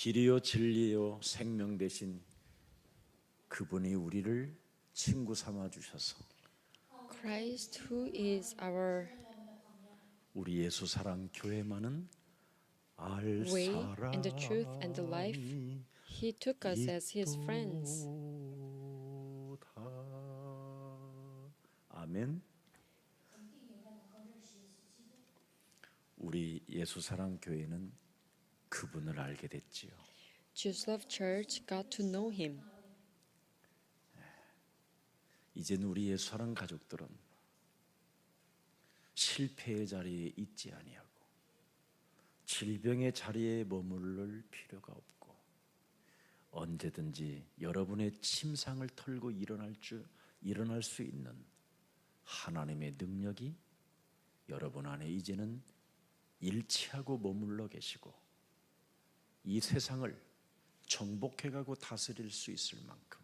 길이요 진리요 생명 되신 그분이 우리를 친구 삼아 주셔서 Christ, who is our 우리 예수 사랑 교회만은 알 way and the truth and the life, 사람이 He took us as His friends. 있도다. 아멘. 우리 예수 사랑 교회는 그분을 알게 됐지요. Jesus Love Church got to know Him. 이제는 우리 예수 사랑 가족들은 실패의 자리에 있지 아니하고 질병의 자리에 머무를 필요가 없고 언제든지 여러분의 침상을 털고 일어날 수 있는 하나님의 능력이 여러분 안에 이제는 일치하고 머물러 계시고 이 세상을 정복해가고 다스릴 수 있을 만큼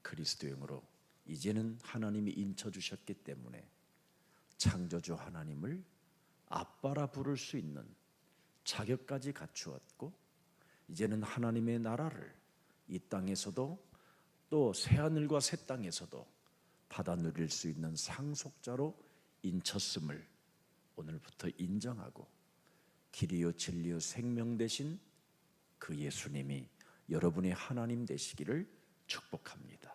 그리스도형으로 이제는 하나님이 인쳐주셨기 때문에 창조주 하나님을 아빠라 부를 수 있는 자격까지 갖추었고 이제는 하나님의 나라를 이 땅에서도 또 새하늘과 새 땅에서도 받아 누릴 수 있는 상속자로 인쳤음을 오늘부터 인정하고 길이요 진리요 생명 되신 그 예수님이 여러분의 하나님 되시기를 축복합니다.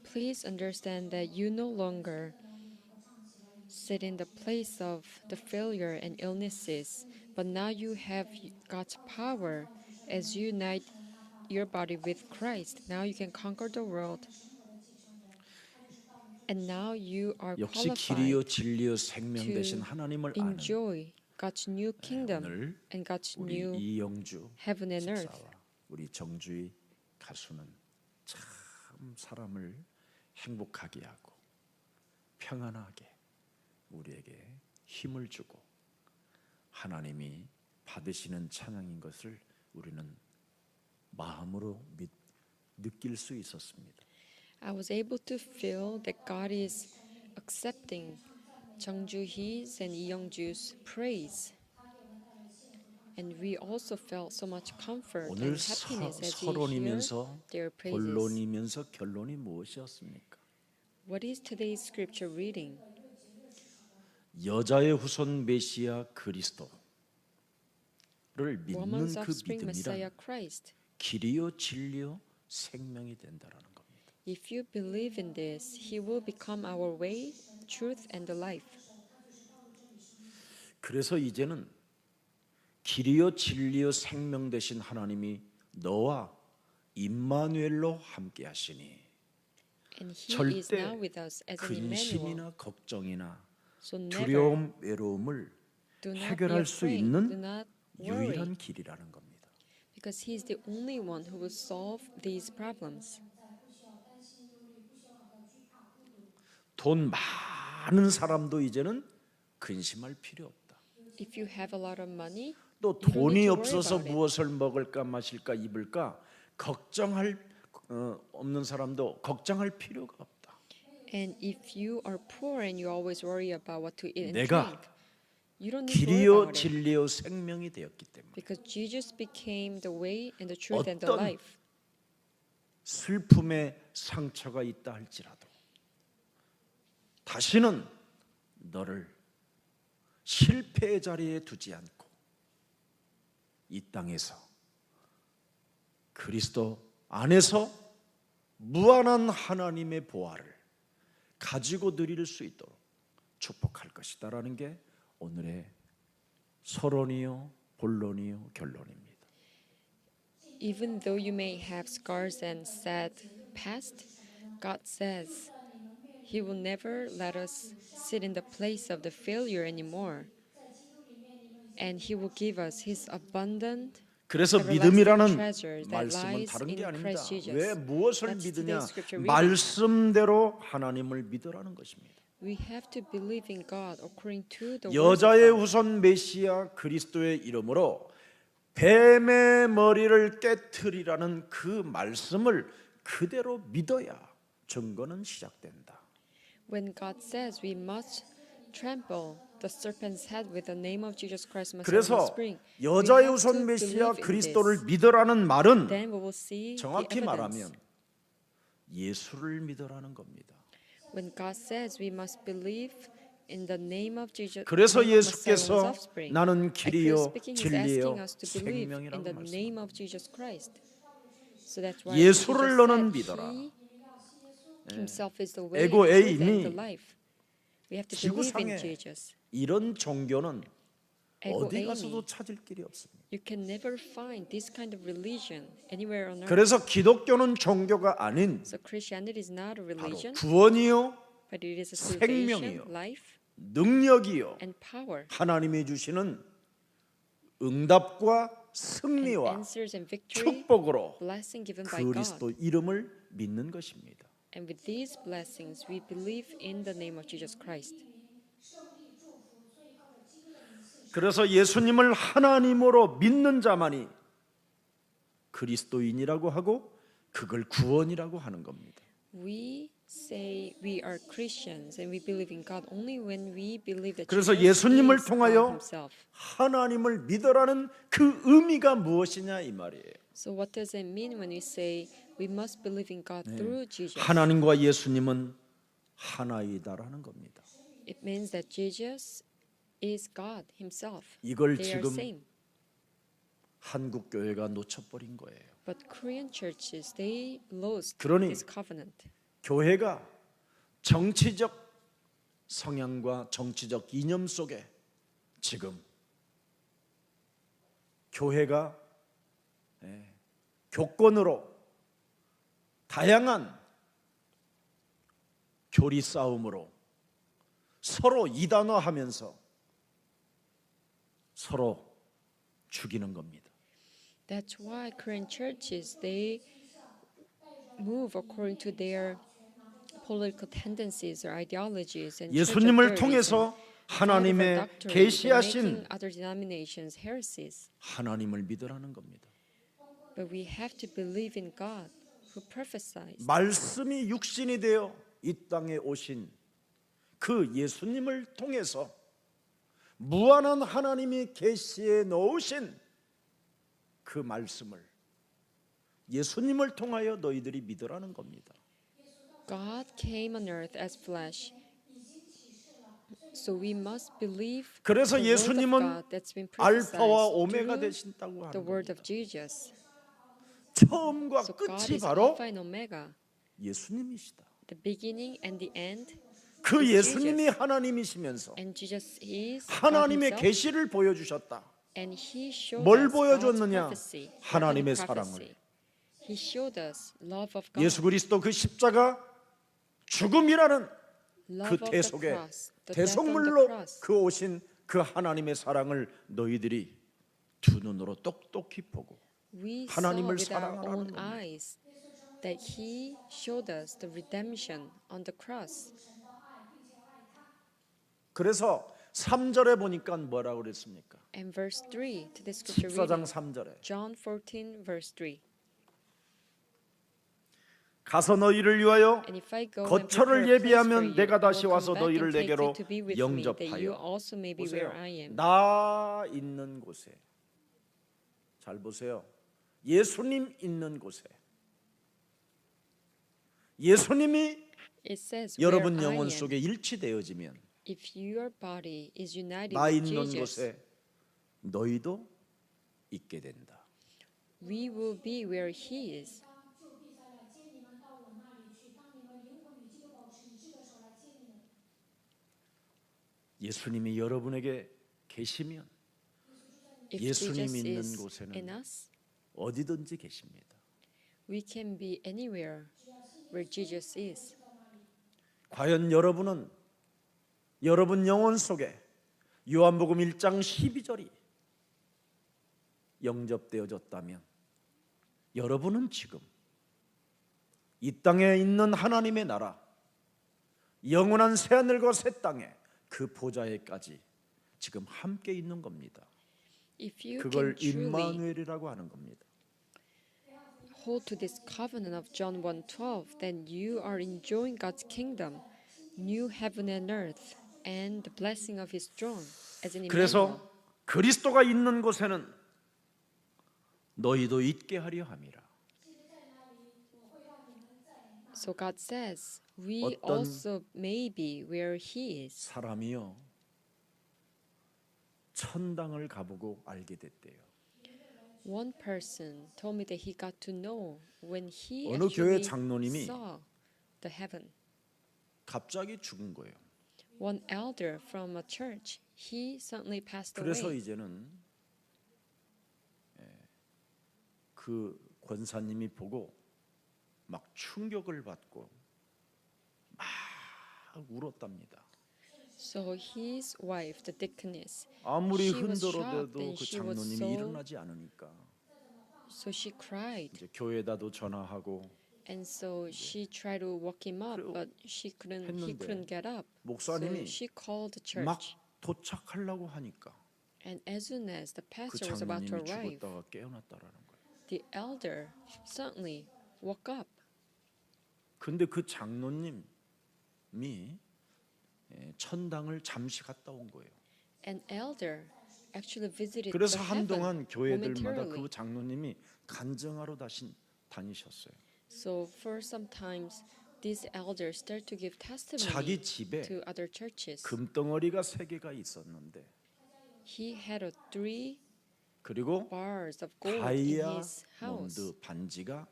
Please understand that you no longer sit in the place of the failure and illnesses, but now you have God's power as you unite your body with Christ. Now you can conquer the world. And now you are 역시 qualified 길이요 진리요 생명 to 되신 하나님을 아는 enjoy God's new kingdom 오늘 and God's 우리 new 이영주 heaven and earth. 집사와 우리 정주희 가수는 참 사람을 행복하게 하고 평안하게 우리에게 힘을 주고 하나님이 받으시는 찬양인 것을 우리는 마음으로 느낄 수 있었습니다. I was able to feel that God is accepting Jung Joo-hee's and Lee Young-ju's praise. And we also felt so much comfort 오늘 and happiness as we hear 서론이면서 their praises. 본론이면서 결론이 무엇이었습니까? What is today's scripture reading? 여자의 후손 메시아 그리스도를 믿는 Woman's 그 offspring Messiah 믿음이란 Christ. 길이요 진리요 생명이 된다라는 겁니다. If you believe in this, He will become our way, truth, and the life. 그래서 이제는 길이요 진리요 생명 되신 하나님이 너와 임마누엘로 함께 하시니 And He is 절대 now with us as an Emmanuel. 근심이나 걱정이나 So never 두려움, 외로움을 do not be 해결할 수 afraid, 있는 do not worry, 유일한 길이라는 겁니다. because He is the only one who will solve these problems. 돈 많은 사람도 이제는 근심할 필요 없다. If you have a lot of money, 또 you don't 돈이 need to worry 없어서 about it. 무엇을 먹을까 마실까 입을까 걱정할 없는 사람도 걱정할 필요가 없다. And if you are poor and you always worry about what to eat and 내가 drink, you don't need to worry 길이요 about it. 진리요 생명이 되었기 때문에 Because Jesus became the way and the truth and the 어떤 life. 슬픔의 상처가 있다 할지라도 다시는 너를 실패의 자리에 두지 않고 이 땅에서 그리스도 안에서 무한한 하나님의 보화를 가지고 누릴 수 있도록 축복할 것이다라는 게 오늘의 서론이요, 본론이요, 결론입니다. Even though you may have scars and sad past, God says He will never let us sit in the place of the failure anymore. And He will give us His abundant 그래서 everlasting 믿음이라는 treasure that 말씀은 lies 다른 게 in 아닙니다. Christ Jesus. 왜 무엇을 That's 믿으냐? today's scripture reading. 말씀대로 하나님을 믿으라는 것입니다. We have to believe in God according to the words of 여자의 God. 후손 메시아 그리스도의 이름으로 뱀의 머리를 깨트리라는 그 말씀을 그대로 믿어야 증거는 시작된다. When God says we must trample The serpent's head with the name of Jesus Christ must 그래서 always spring. 여자의 We have 우선 to 메시아 believe in 그리스도를 this. 믿으라는 말은 Then we will see the 정확히 evidence. 말하면 예수를 믿으라는 겁니다. When God says we must believe in the name of Jesus, 그래서 name of Messiah and his 예수께서 offspring. 나는 Actually 길이요 speaking, He's asking 진리요 us to believe in 생명이라고 the name 말씀합니다. of Jesus Christ. So that's why 예수를 Jesus 너는 said 믿어라. He Himself is the way, 에고 the truth, and 에임이 the life. We have to believe in 지구상에 Jesus. 이런 종교는 Ego 어디 가서도 eimi. 찾을 길이 없습니다. You can never find this kind of religion anywhere on earth. 그래서 기독교는 종교가 아닌 So Christianity is not a 바로 religion, 구원이요 but it is a 생명이요. salvation, life, 능력이요 and power, 하나님이 주시는 응답과 and 승리와 answers and victory, 축복으로 blessing given by God. 그리스도 이름을 믿는 것입니다. And with these blessings, we believe in the name of Jesus Christ. 그래서 예수님을 하나님으로 믿는 자만이 그리스도인이라고 하고 그걸 구원이라고 하는 겁니다. We say we are Christians and we believe in God only when we believe that 그래서 Jesus 예수님을 is God 통하여 Himself. 하나님을 믿으라는 그 의미가 무엇이냐 이 말이에요. So what does it mean when we say we must believe in God through Jesus? 하나님과 예수님은 하나이다라는 겁니다. It means that Jesus is God Himself. 이걸 They are 지금 same. 한국 교회가 놓쳐버린 거예요. But Korean churches, they lost 그러니 this covenant. 교회가 정치적 성향과 정치적 이념 속에 지금 교회가 교권으로 다양한 교리 싸움으로 서로 이단화하면서 서로 죽이는 겁니다. That's why Korean churches, they move according to their political tendencies or ideologies and church 예수님을 authorities 통해서 and 하나님의 private doctrines and 계시하신 making other denominations heresies. 하나님을 믿으라는 겁니다. But we have to believe in God who prophesies. 말씀이 육신이 되어 이 땅에 오신 그 예수님을 통해서 무한한 하나님이 계시해 놓으신 그 말씀을 예수님을 통하여 너희들이 믿으라는 겁니다. God came on earth as flesh. So we must believe 그래서 the word of 예수님은 God that's been prophesied 알파와 오메가 through 되신다고 the 하는 word 겁니다. of Jesus. 처음과 So God 끝이 is 바로 Alpha and Omega, 예수님이시다. the beginning and the end. 그 is 예수님이 Jesus. 하나님이시면서 And Jesus is God 하나님의 Himself. 계시를 보여주셨다. And He showed 뭘 us 보여줬느냐? prophecy, 하나님의 사랑을. He showed us love of God. 예수 그리스도 그 십자가 죽음이라는 love 그 of the 대속에 cross, the death on the 대속물로 cross. 그 오신 그 하나님의 사랑을 너희들이 두 눈으로 똑똑히 보고 We saw 하나님을 with our 사랑하라는 own 겁니다. eyes that He showed us the redemption on the cross. 그래서 3절에 보니까 뭐라고 그랬습니까? And verse 3 to the scripture 14장 reading, 3절에 John 14 verse 3. 가서 너희를 위하여 And if I go and 거처를 prepare a place for 예비하면 you, 내가 I will 다시 come 와서 back 너희를 and take 내게로 you to be with me, that you 영접하여 also may be 보세요. where I am. 나 있는 곳에 잘 보세요. 예수님 있는 곳에 예수님이 It says, 여러분 where I 영혼 am. 속에 일치되어지면 If your body is united 나 with 있는 Jesus, 곳에 너희도 있게 된다. we will be where He is. 예수님이 여러분에게 계시면 If 예수님 Jesus 있는 is 곳에는 in us, 어디든지 계십니다. we can be anywhere where Jesus is. 과연 여러분은 여러분 영혼 속에 요한복음 1장 12절이 영접되어졌다면 여러분은 지금 이 땅에 있는 하나님의 나라 영원한 새하늘과 새 땅에 그 보좌에까지 지금 함께 있는 겁니다. If you 그걸 can truly 임마누엘이라고 하는 겁니다. hold to this covenant of John 1:12, then you are enjoying God's kingdom, new heaven and earth, and the blessing of his throne as an Emmanuel. 그래서 그리스도가 있는 곳에는 너희도 있게 하려 함이라. So God says, we 어떤 also may be where he is. 사람이요 천당을 가보고 알게 됐대요. One person told me that he got to know when he 어느 교회 actually 장로님이 saw the heaven. 갑자기 죽은 거예요. One elder from a church, he suddenly passed 그래서 away. 이제는 그 권사님이 보고 막 충격을 받고 막 울었답니다. So his wife, the deaconess, 아무리 she was shocked 흔들어대도 and 그 she was 장로님이 so- 일어나지 않으니까 so she cried. 이제 교회에다도 전화하고 And so she tried to wake him up, 그리고 but he 했는데 couldn't get up. So 목사님이 she called the 막 church. 도착하려고 하니까 And as soon as the 그 pastor was about to 장로님이 arrive, 죽었다가 깨어났다라는 거예요. the elder suddenly woke up. 근데 그 장로님이 천당을 잠시 갔다 온 거예요. An elder actually visited 그래서 the heaven 한동안 교회들마다 momentarily. 그 장로님이 간증하러 다니셨어요. So for some times, these elders start to give testimony 자기 집에 to other churches. 금덩어리가 3개가 있었는데 He had 3 그리고 bars of gold in his house. 다이아몬드 반지가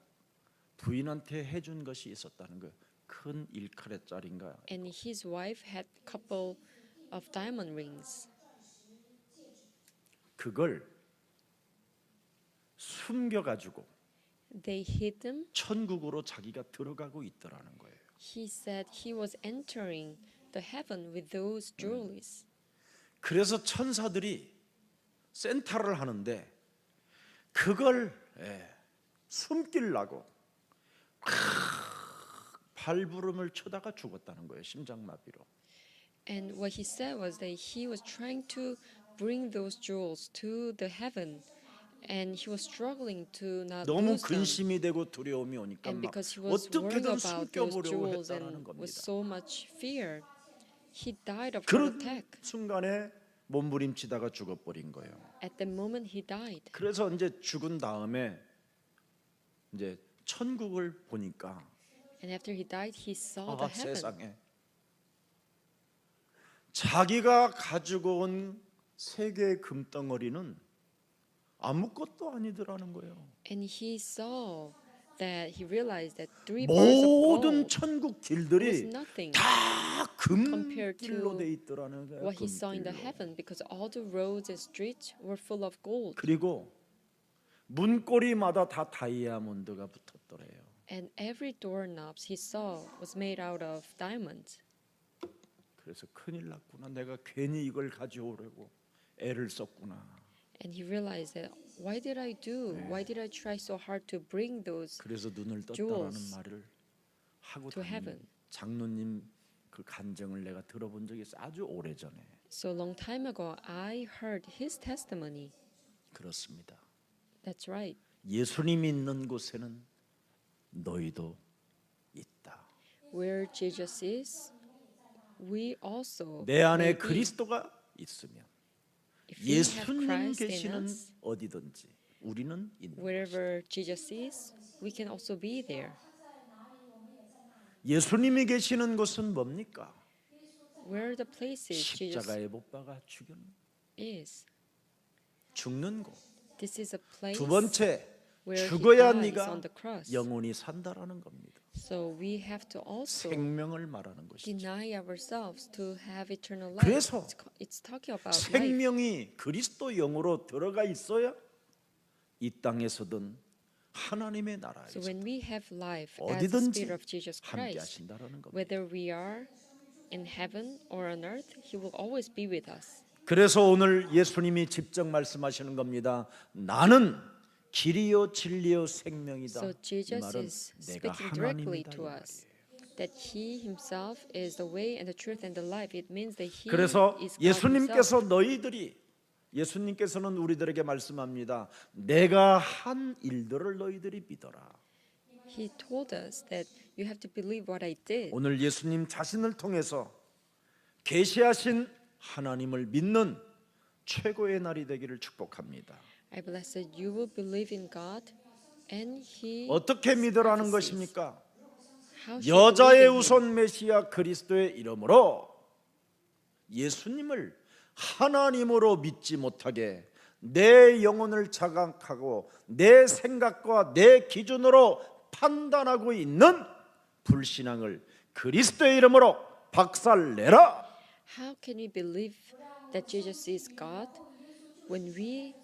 부인한테 해준 것이 있었다는 거예요. 큰 1카렛짜리인가. And his wife had a couple of diamond rings. 그걸 숨겨가지고 They hid them. 천국으로 자기가 들어가고 있더라는 거예요. He said he was entering the heaven with those jewels. 그래서 천사들이 센터를 하는데 그걸 숨기려고 발부름을 쳐다가 죽었다는 거예요. 심장마비로. And what he said was that he was trying to bring those jewels to the heaven, and he was struggling to not 너무 lose them. 근심이 되고 두려움이 오니까 And 막 because he was worrying 어떻게든 about those 숨겨보려고 jewels 했다라는 and 겁니다. with so much fear, he died of heart 그런 attack. 순간에 몸부림치다가 죽어버린 거예요. At the moment he died. 그래서 이제 죽은 다음에 이제 천국을 보니까 And after he died, he saw the heaven. 세상에 자기가 가지고 온 3개의 금덩어리는 아무것도 아니더라는 거예요. And he saw that he realized that 3 bars of 모든 gold 천국 was 길들이 nothing 다 compared 금길로 to 돼 있더라는 거예요. what he saw in the 금길로. heaven, because all the roads and streets were full of gold. 그리고 문고리마다 다 다이아몬드가 붙었더래요. And every doorknobs he saw was made out of diamonds. 그래서 큰일 났구나. 내가 괜히 이걸 가져오려고 애를 썼구나. And he realized that why did I do? Why did I try so hard to bring those? 그래서 눈을 떴다라는 jewels 말을 하고 to 다닌 heaven. 장로님 그 간증을 내가 들어본 적이 있어. 아주 오래전에. So long time ago, I heard his testimony. 그렇습니다. That's right. 예수님이 있는 곳에는 너희도 있다. Where Jesus is, we also 내 안에 may be. 그리스도가 있으면 If we have 예수님 Christ in 계시는 us, 어디든지 우리는 있는 wherever Jesus is, we can also be there. 예수님이 계시는 곳은 뭡니까? Where are the places Jesus 십자가에 못 박아 죽는 is? 죽는 곳. This is a place 두 번째 where he 죽어야 dies 네가 on the cross. 영원히 산다라는 겁니다. So we have to also 생명을 말하는 것이죠. deny ourselves to have eternal life. 그래서 It's talking about life. 생명이 그리스도 영으로 들어가 있어야 이 땅에서든 하나님의 So 나라에서 when we have life as the 어디든지 Spirit of Jesus 함께 Christ, 하신다라는 겁니다. whether we are in heaven or on earth, He will always be with us. 그래서 오늘 예수님이 직접 말씀하시는 겁니다. 나는 길이요 진리요 생명이다. So 이 Jesus 말은 is 내가 speaking directly 하나님이다. 이 to 말이에요. us that He Himself is the way and the truth and the life. It means that He 그래서 is God Himself. 예수님께서 예수님께서는 우리들에게 말씀합니다. 내가 한 일들을 너희들이 믿어라. He told us that you have to believe what I did. 오늘 예수님 자신을 통해서 계시하신 하나님을 믿는 최고의 날이 되기를 축복합니다. I bless that you will believe in God and He 어떻게 믿으라는 prophecies. 것입니까? How should 여자의 we believe in Him? 우선 메시아 그리스도의 이름으로 예수님을 하나님으로 믿지 못하게 내 영혼을 자각하고 내 생각과 내 기준으로 판단하고 있는 불신앙을 그리스도의 이름으로 박살내라. How can we believe that Jesus is God when we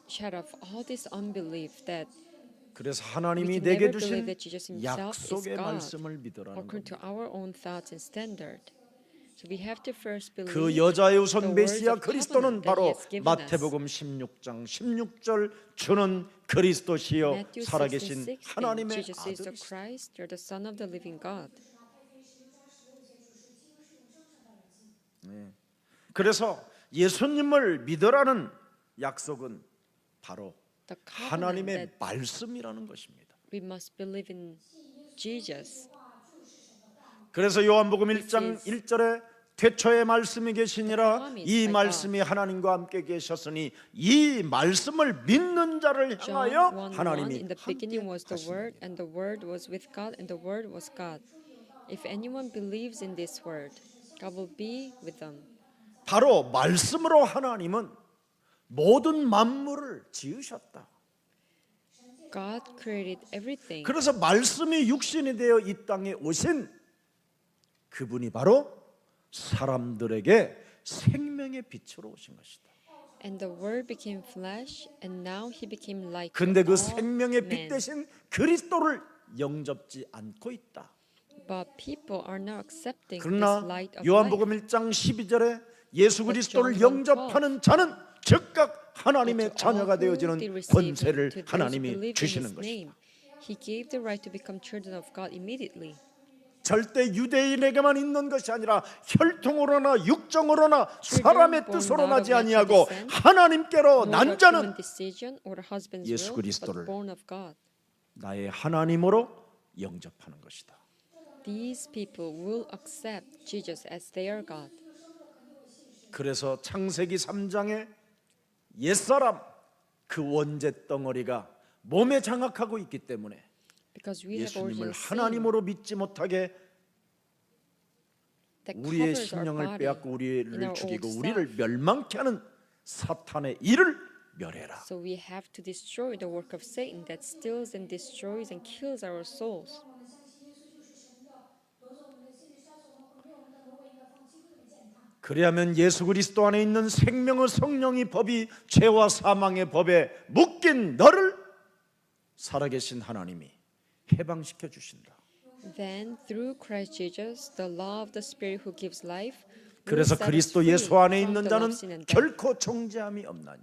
shut off all this unbelief that 그래서 we 하나님이 can 내게 never believe 주신 that Jesus himself is 약속의 God 말씀을 믿으라는 according to 겁니다. our own thoughts and standard. So we have to first believe 그 여자의 the 우선 words 메시아 of 그리스도는 covenant that 바로 He has given us. 마태복음 16장 16절 주는 그리스도시요 Matthew 살아계신 16:16, 하나님의 Jesus is the 아들이시다. Christ, you're the Son of the living God. 그래서 예수님을 믿으라는 약속은 바로 The covenant 하나님의 that 말씀이라는 것입니다. we must believe in Jesus. 그래서 요한복음 This 1장 is 1절에 태초에 말씀이 계시니라 promise 이 by 말씀이 하나님과 함께 계셨으니 이 말씀을 믿는 자를 John 향하여 1:1 하나님이 In the 함께 beginning was the Word, 하시니라. and the Word was with God, and the Word was God. If anyone believes in this word, God will be with them. 바로 말씀으로 하나님은 모든 만물을 지으셨다. God created everything. 그래서 말씀이 육신이 되어 이 땅에 오신 그분이 바로 사람들에게 생명의 빛으로 오신 것이다. And the Word became flesh, and now He became like 근데 그 all 생명의 빛 men. 대신 그리스도를 영접지 않고 있다. But people are not accepting this 그러나 light of life. 요한복음 1장 12절에 예수 그리스도를 John 1:12 영접하는 자는 즉각 하나님의 But to all 자녀가 who 되어지는 did receive Him, 권세를 to those who 하나님이 believe in 주시는 His 것이다. name, He gave the right to become children of God immediately. 절대 유대인에게만 있는 것이 아니라 혈통으로나 육정으로나 사람의 born 뜻으로 not of 나지 natural 아니하고 descent, 하나님께로 Nor 난 of 자는 human decision or the husband's 예수 will, 그리스도를 but born of God. 나의 하나님으로 영접하는 것이다. These people will accept Jesus as their God. 그래서 창세기 3장에 옛사람 그 원죄 덩어리가 몸에 장악하고 있기 때문에 Because we have 예수님을 origin sin 하나님으로 믿지 못하게 that 우리의 covers our 심령을 body 빼앗고 in 우리를 our 죽이고 old 우리를 self. 멸망케 하는 사탄의 일을 멸해라. So we have to destroy the work of Satan that steals and destroys and kills our souls. 그리하면 예수 그리스도 안에 있는 생명의 성령의 법이 죄와 사망의 법에 묶인 너를 살아계신 하나님이 해방시켜 주신다. Then through Christ Jesus, the law of the Spirit who gives life, will 그래서 set us 그리스도 free 예수 안에 from 있는 the 자는 law of sin and death. 결코 정죄함이 없나니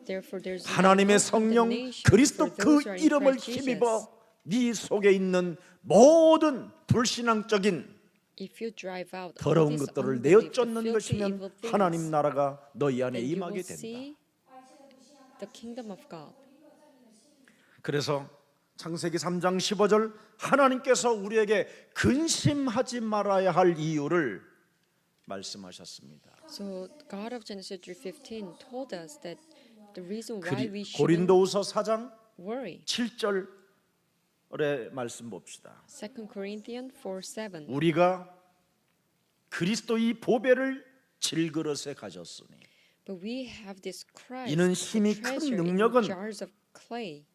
Therefore, there's 하나님의 no 성령 condemnation 그리스도 for 그 those who are in 이름을 Christ Jesus. 힘입어 네 속에 있는 모든 불신앙적인 If you drive out all 더러운 this 것들을 unbelief, the 내어쫓는 filthy 것이면 evil things, 하나님 나라가 너희 안에 then you 임하게 will 된다. see the kingdom of God. 그래서 창세기 3장 15절 하나님께서 우리에게 근심하지 말아야 할 이유를 말씀하셨습니다. So God of Genesis 3:15 told us that the reason why we shouldn't 고린도후서 4장 worry. 7절의 말씀 봅시다. 2 Corinthians 4:7. 우리가 그리스도의 보배를 질그릇에 가졌으니 But we have this Christ, 이는 the 힘이 큰 treasure in 능력은 jars of clay.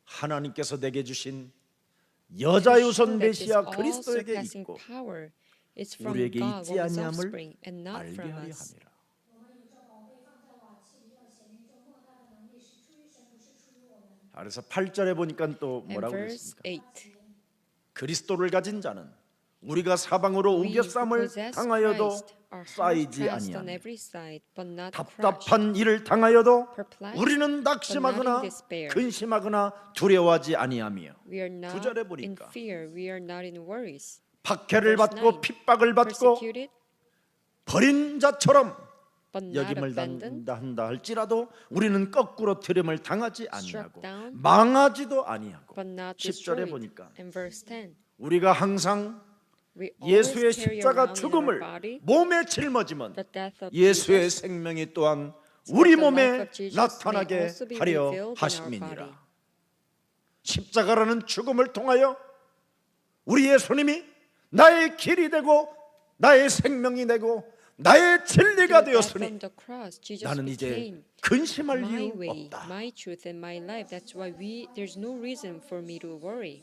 하나님께서 내게 주신 To 여자의 show 우선 that this 메시아 all 그리스도에게 surpassing 있고 power is from 우리에게 God, 있지 what is 아니함을 offspring, and not 알게 from 하려 us. 함이라. 그래서 8절에 보니까 또 And 뭐라고 verse 그랬습니까? 8. 그리스도를 가진 자는 우리가 사방으로 We who 우겨쌈을 possess 당하여도 Christ are hard 쌓이지 pressed on 아니하며 every side, but not crushed. 답답한 일을 당하여도 Perplexed, 우리는 but not 낙심하거나 in despair. 근심하거나 두려워하지 아니하며 We are not 구절에 in 보니까 fear. We are not in worries. 박해를 Verse 받고 9. 핍박을 받고 Persecuted, 버린 자처럼 but not 여김을 abandoned. 당한다 할지라도 우리는 거꾸로 트림을 당하지 아니하고 down, 망하지도 아니하고 But not 10절에 destroyed. 보니까 And verse 10. 우리가 항상 We always 예수의 carry 십자가 around in our 죽음을 body 몸의 carry 십자가 around in our 죽음을 body 몸에 짊어지면 the death of 예수의 Jesus, 생명이 또한 so 우리 that the life 몸에 of Jesus may 나타나게 also be 하려 revealed in our body. 하심이니라. 십자가라는 죽음을 통하여 우리 예수님이 나의 길이 되고 나의 생명이 되고 나의 진리가 Through the death 되었으니 on the cross, Jesus 나는 이제 became 근심할 my 이유 way, 없다. my truth, and my life. That's why there's no reason for me to worry.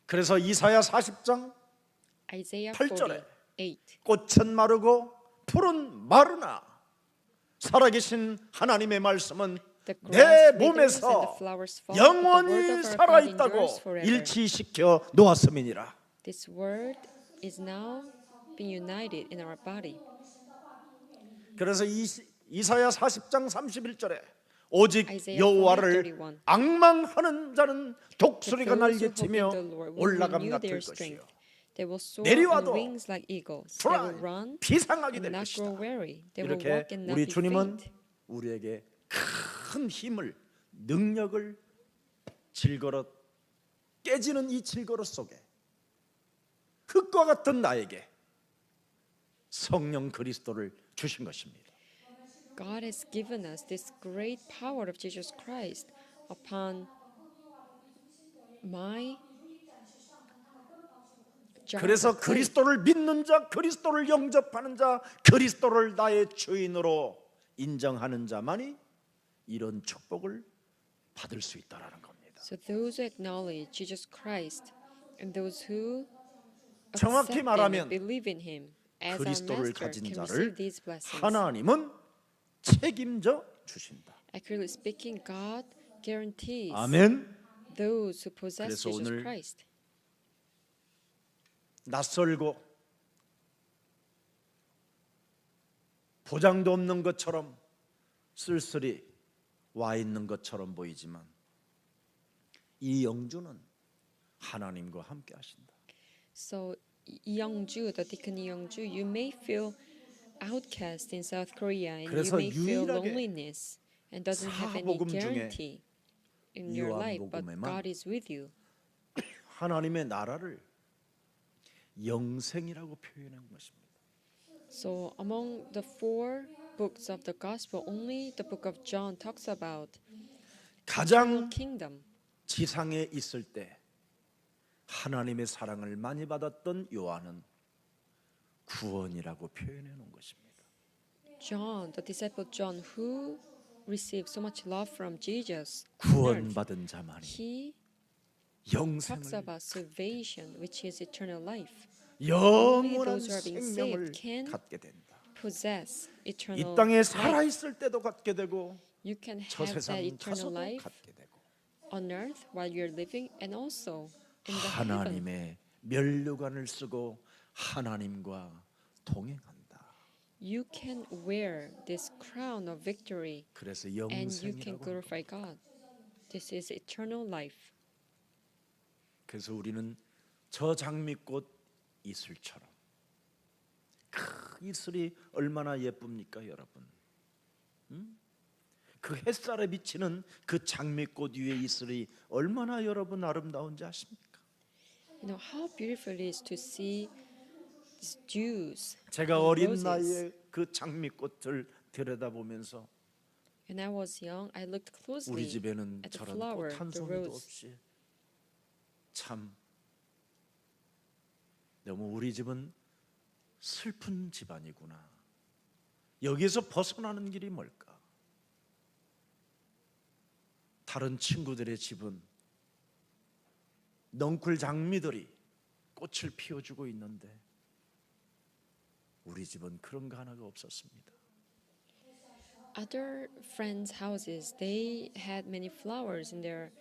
그래서 이사야 40장 Isaiah 8절에 48. 꽃은 마르고 풀은 마르나 살아계신 하나님의 말씀은 The 내 grass withers and the 몸에서 flowers fall, but the word 영원히 of our God 살아있다고 endures forever. 일치시켜 놓았음이니라. This word is now being united in our body. 그래서 이사야 40장 31절에 오직 Isaiah 여호와를 40:31. 앙망하는 자는 독수리가 But those who hope 날개치며 in the Lord will 올라감 renew 같을 their 것이요 strength. They will soar on 내려와도 wings like eagles. They will 불안 run 비상하게 and 될 not grow 것이다. weary. They will 이렇게 walk and not 우리 be 주님은 faint. 우리에게 큰 힘을 능력을 질거릇 깨지는 이 질거릇 속에 흙과 같은 나에게 성령 그리스도를 주신 것입니다. God has given us this great power of Jesus Christ upon my giant 그래서 of faith. 그리스도를 믿는 자, 그리스도를 영접하는 자, 그리스도를 나의 주인으로 인정하는 자만이 이런 축복을 받을 수 있다라는 겁니다. So those who acknowledge Jesus Christ and those who 정확히 accept Him 말하면 and believe in Him as our 그리스도를 Master 가진 can 자를 receive these blessings. 하나님은 책임져 주신다. Accurately speaking, God guarantees 아멘. those who possess 그래서 Jesus 오늘 Christ. 낯설고 보장도 없는 것처럼 쓸쓸히 와 있는 것처럼 보이지만 이 영주는 하나님과 함께 하신다. So Youngju, the deacon Youngju, you may feel outcast in South Korea and you 그래서 may feel 유일하게 loneliness and doesn't have any 사복음 중에 guarantee in your life, but 요한복음에만 God is with you. 하나님의 나라를 영생이라고 표현한 것입니다. So among the 4 books of the gospel, only the book of John talks about 가장 kingdom. 지상에 있을 때 하나님의 사랑을 많이 받았던 요한은 구원이라고 표현해 놓은 것입니다. John, the disciple John, who received so much love from Jesus, on earth, 구원받은 자만이 he talks 영생을 about salvation, which is eternal life. 영원한 those who are being 생명을 saved can 갖게 된다. Possess 이 eternal 땅에 life. 살아 있을 때도 갖게 되고 You can 저 have that 세상 eternal 가서도 life 갖게 되고 on earth while you're living, and also in the heaven. 하나님의 면류관을 쓰고 하나님과 동행한다. You can wear this crown of victory, 그래서 and you can 영생이라고. glorify God. This is eternal life. 그래서 우리는 저 장미꽃 이슬처럼 그 이슬이 얼마나 예쁩니까, 여러분? 그 햇살에 비치는 그 장미꽃 위에 이슬이 얼마나 여러분 아름다운지 아십니까? You know how beautiful it is to see these dews. 제가 and 어린 roses. 나이에 그 장미꽃을 들여다보면서 When I was young, I looked closely 우리 집에는 at the 저런 flower, 꽃 한 the 송이도 rose. 없이 참 너무 우리 집은 슬픈 집안이구나. 여기서 벗어나는 길이 뭘까? 다른 친구들의 집은 넝쿨 장미들이 꽃을 피워주고 있는데 우리 집은 그런 거 하나가 없었습니다. Other friends' houses, they had many flowers in their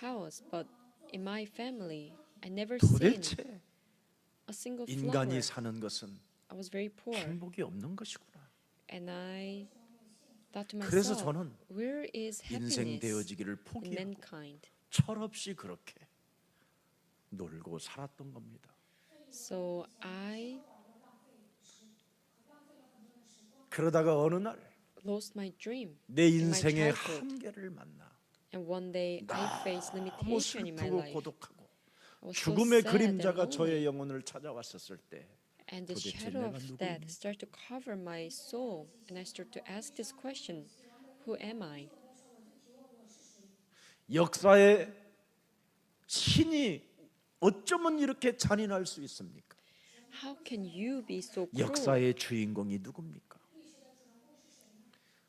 house, but in my family, I never seen 도대체 a single 인간이 flower. 사는 것은 I was very poor, 행복이 없는 것이구나. and I thought to 그래서 myself, 저는 where is 인생 happiness 되어지기를 in 포기하고 mankind? 철없이 그렇게 놀고 살았던 겁니다. So I 그러다가 어느 날 내 lost my dream, 인생의 childhood. 한계를 만나 and one day I faced 너무 limitation in my 슬프고 life. 고독하고 was so 죽음의 sad and 그림자가 lonely. 저의 영혼을 찾아왔었을 때 And the 도대체 shadow 내가 of 누구니? death start to cover my soul, and I start to ask this question: Who am I? 역사의 신이 어쩌면 이렇게 잔인할 수 있습니까? How can you be so cruel? 역사의 주인공이 누굽니까?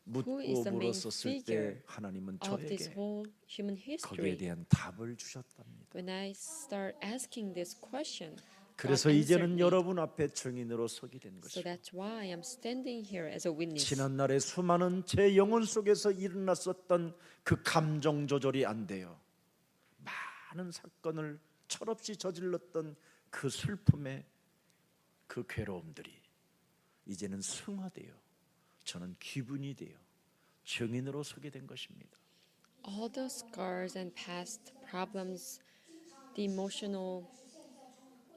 Who is 묻고 the main 물었었을 figure 때 하나님은 of this 저에게 whole human 거기에 history? 대한 답을 주셨답니다. When I start asking this question, 그래서 God 이제는 answered me. 여러분 앞에 증인으로 서게 된 So 것이고, that's why I'm standing here as a witness. 지난날에 수많은 제 영혼 속에서 일어났었던 그 감정 조절이 안 돼요. 많은 사건을 철없이 저질렀던 그 슬픔의 그 괴로움들이 이제는 승화되어 저는 기분이 되어 증인으로 서게 된 것입니다. All the scars and past problems, the emotional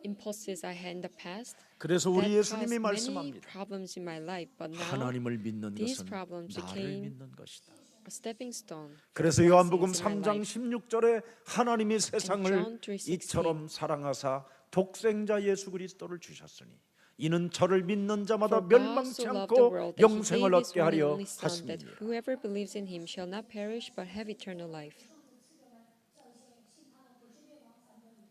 impulses I had in the past, 그래서 that 우리 caused 예수님이 many 말씀합니다. problems in my life. But now 하나님을 믿는 these 것은 problems 나를 became 믿는 것이다. a stepping stone. for 그래서 the 요한복음 blessings in 3장 my life. 16절에 하나님이 세상을 John 3:16. 이처럼 사랑하사 독생자 예수 그리스도를 주셨으니 이는 저를 믿는 자마다 For God 멸망치 so loved the 않고 world that He 영생을 gave His 얻게 one and 하려 only Son, that 하심이니라. whoever believes in Him shall not perish but have eternal life.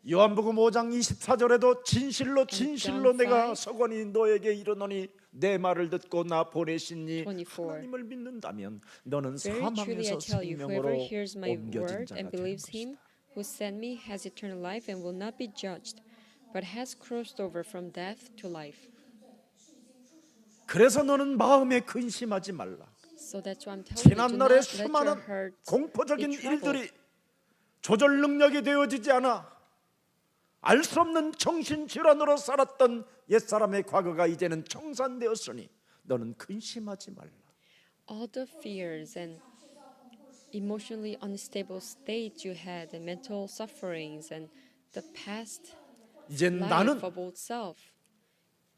요한복음 5장 24절에도 진실로 진실로 John 내가 5, 서거니 너에게 이르노니 내 말을 듣고 나 보내신 이 24. 하나님을 믿는다면 너는 Very truly I 사망에서 tell you, whoever 생명으로 hears my 옮겨진 word 자가 and 되는 believes 것이다. Him who sent me has eternal life and will not be judged, but has crossed over from death to life. 그래서 너는 마음에 근심하지 말라. So that's why I'm telling you, do 지난날의 not let your 수많은 hearts 공포적인 be troubled. 일들이 조절 능력이 되어지지 않아 알 수 없는 정신질환으로 살았던 옛사람의 과거가 이제는 청산되었으니 너는 근심하지 말라. All the fears and emotionally unstable states you had and mental sufferings and the past 이제 life of old self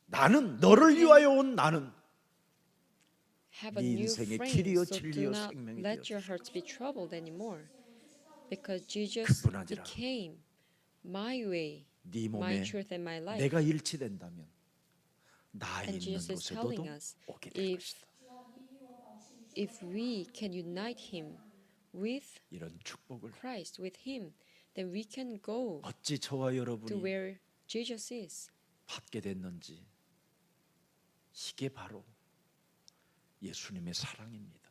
나는 너를 위하여 온 나는 have a 네 new 인생의 frame, 길이요 so do 진리요 not 생명이 let your 되어주시고. hearts be troubled anymore, because Jesus 그뿐 아니라 became my way, 네 my 몸에 truth and my life. 내가 일치된다면 나 And 있는 Jesus is 곳에 telling 너도 us, 오게 될 것이다. if we can unite Him with 이런 축복을 Christ, with Him, then we can go 어찌 저와 to 여러분이 where Jesus is. 받게 됐는지 이게 바로 예수님의 사랑입니다.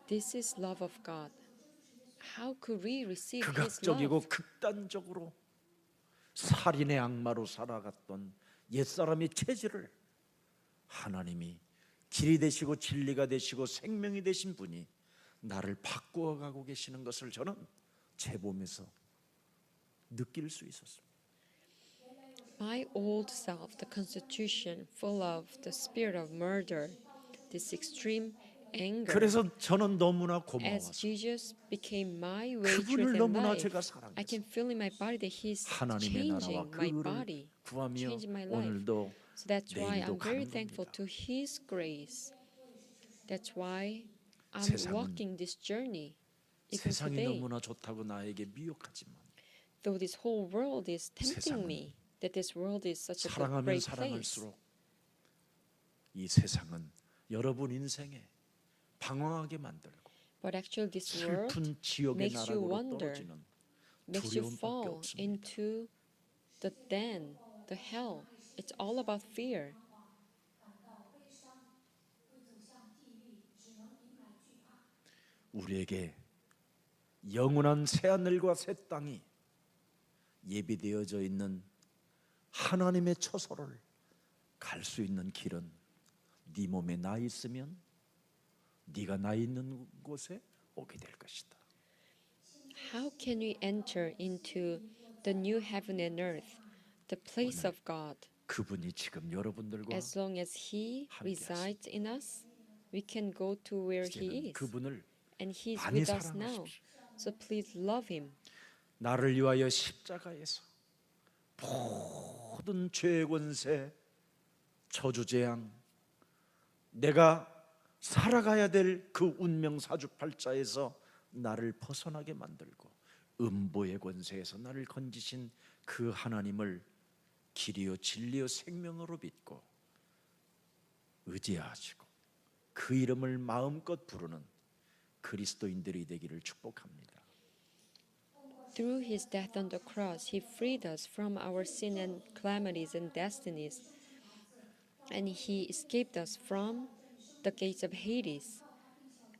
This is love of God. How could we receive His 극악적이고 love? 극단적으로 살인의 악마로 살아갔던 옛사람의 체질을 하나님이 길이 되시고 진리가 되시고 생명이 되신 분이 나를 바꾸어 가고 계시는 것을 저는 제 몸에서 느낄 수 있었습니다. My old self, the constitution full of the spirit of murder, this extreme anger, 그래서 저는 너무나 as 고마워서 Jesus became my way, 그분을 truth, and 너무나 life, 제가 I 사랑해서 can feel in my body that He's 하나님의 나라와 changing my 그 body, 의를 구하며 changing my life. 오늘도 So that's why 내일도 I'm very 가는 thankful 겁니다. to His grace. That's why I'm 세상은 walking this journey. Even 세상이 today, 너무나 좋다고 나에게 미혹하지만 though this whole world is tempting 세상은 me, that this world is such a 사랑하면 great place, 사랑할수록 이 세상은 여러분 인생에 방황하게 만들고 but actually this world 슬픈 지옥의 makes you 나락으로 wonder, 떨어지는 makes you 두려움밖에 fall 없습니다. into the den, the hell. It's all about fear. 우리에게 영원한 새하늘과 새 땅이 예비되어져 있는 하나님의 처소를 갈 수 있는 길은 네 몸에 나 있으면 네가 나 있는 곳에 오게 될 것이다. How can we enter into the new heaven and earth, the place of God? 그분이 지금 여러분들과 As long as He 함께 resides in us, we can go to where He 이제는 is. 그분을 And He's 많이 with us now. 사랑하십시오. So please love Him. 나를 위하여 십자가에서 모든 죄의 권세, 저주재앙, 내가 살아가야 될 그 운명 사주팔자에서 나를 벗어나게 만들고 음보의 권세에서 나를 건지신 그 하나님을 길이요 진리요 생명으로 믿고 의지하시고 그 이름을 마음껏 부르는 그리스도인들이 되기를 축복합니다. Through his death on the cross, he freed us from our sin and calamities and destinies. And he escaped us from the gates of Hades.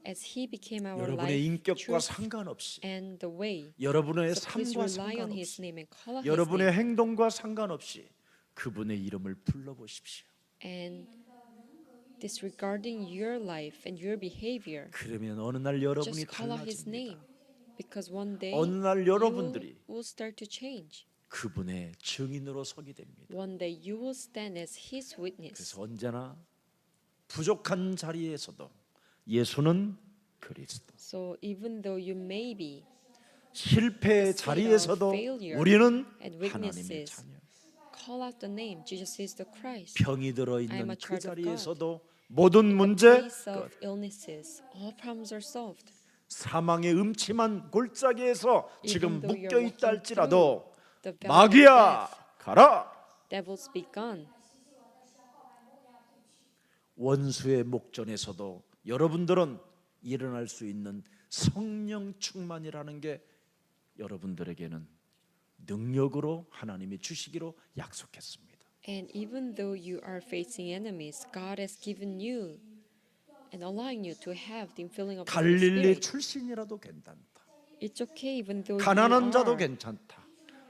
As he became our 여러분의 life, 인격과 truth, 상관없이 and the way. 여러분의 So please 삶과 rely on his 상관없이 name and call on his 여러분의 name. 행동과 상관없이 그분의 이름을 불러보십시오. And disregarding your life and your behavior, 그러면 어느 날 여러분이 just call out his name. 달라집니다. Because one day 어느 날 you 여러분들이 will start to change. 그분의 증인으로 서게 됩니다. One day you will stand as his witness. 그래서 언제나 부족한 자리에서도 예수는 그리스도, So even though you may be 실패의 자리에서도 우리는 and 하나님의 witnesses, 자녀. call out the name. Jesus is the Christ. 병이 들어 I am 있는 a 그 child of 자리에서도 모든 문제 Place 끝. of illnesses, all problems are solved. 사망의 음침한 골짜기에서 지금 Even though 묶여 you're 있다 walking 할지라도 The valley of 마귀야 death, 가라. devils be gone. 원수의 목전에서도 여러분들은 일어날 수 있는 성령 충만이라는 게 여러분들에게는 능력으로 하나님이 주시기로 약속했습니다. And even though you are facing enemies, God has given you and allowing you to have the infilling of the Holy 갈릴리 Spirit. 출신이라도 괜찮다. It's okay even though 가난한 you 자도 are 괜찮다.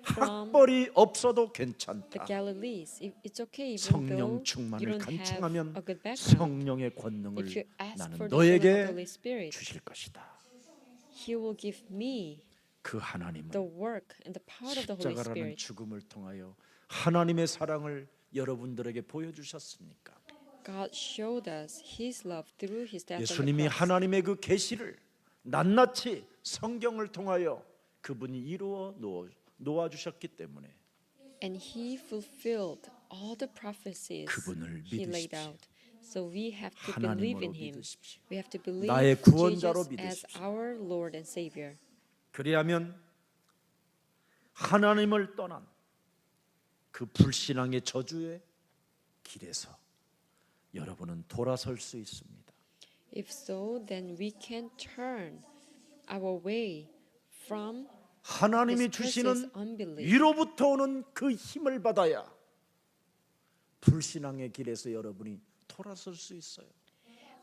from 학벌이 없어도 the 괜찮다. Galilees. It's okay even 성령 though you 충만을 don't have 간청하면 a good background. 성령의 권능을 If you ask 나는 for the filling of the 너에게 Holy Spirit, 주실 것이다. He will give me 그 하나님은 the work and the power of the Holy 십자가라는 Spirit. 죽음을 통하여 하나님의 사랑을 여러분들에게 보여주셨습니까? God showed us His love through His death on the 예수님이 cross. 하나님의 그 계시를 낱낱이 성경을 통하여 그분이 이루어 놓아주셨기 때문에 And He fulfilled all the prophecies 그분을 He laid 믿으십시오. out. So we have to believe 하나님으로 in Him. 믿으십시오. We have to believe 나의 구원자로 Jesus as 믿으십시오. our Lord and Savior. 그리하면 하나님을 떠난 그 불신앙의 저주의 길에서 여러분은 돌아설 수 있습니다. If so, then we can turn our way from 하나님이 this 주시는 person's unbelief. 위로부터 오는 그 힘을 받아야 불신앙의 길에서 여러분이 돌아설 수 있어요.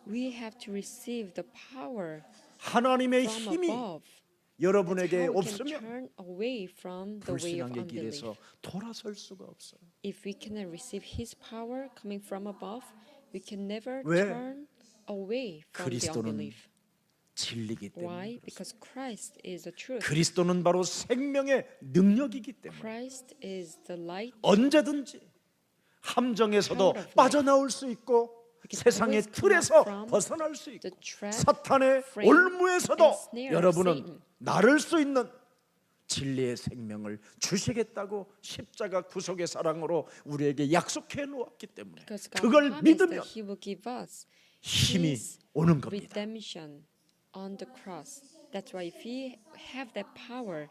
We have to receive the power 하나님의 from 힘이 above. That's 여러분에게 how we can 없으면 turn away from the way of 불신앙의 unbelief. 길에서 돌아설 수가 없어요. If we cannot receive His power coming from above, we can never 왜? turn away from the 그리스도는 unbelief. 진리기 때문에 Why? 그렇습니다. Because Christ is the truth. 그리스도는 바로 생명의 능력이기 때문에 Christ is the light. 언제든지 함정에서도 빠져나올 수 있고 세상의 틀에서 벗어날 수 있고 The trap, 사탄의 frame, 올무에서도 and snare of 여러분은 Satan. 나를 수 있는 진리의 생명을 주시겠다고 십자가 구속의 사랑으로 우리에게 약속해 놓았기 때문에 Because God 그걸 promised 믿으면 that He will give us 힘이 His 오는 겁니다. redemption on the cross. That's why if we have that power,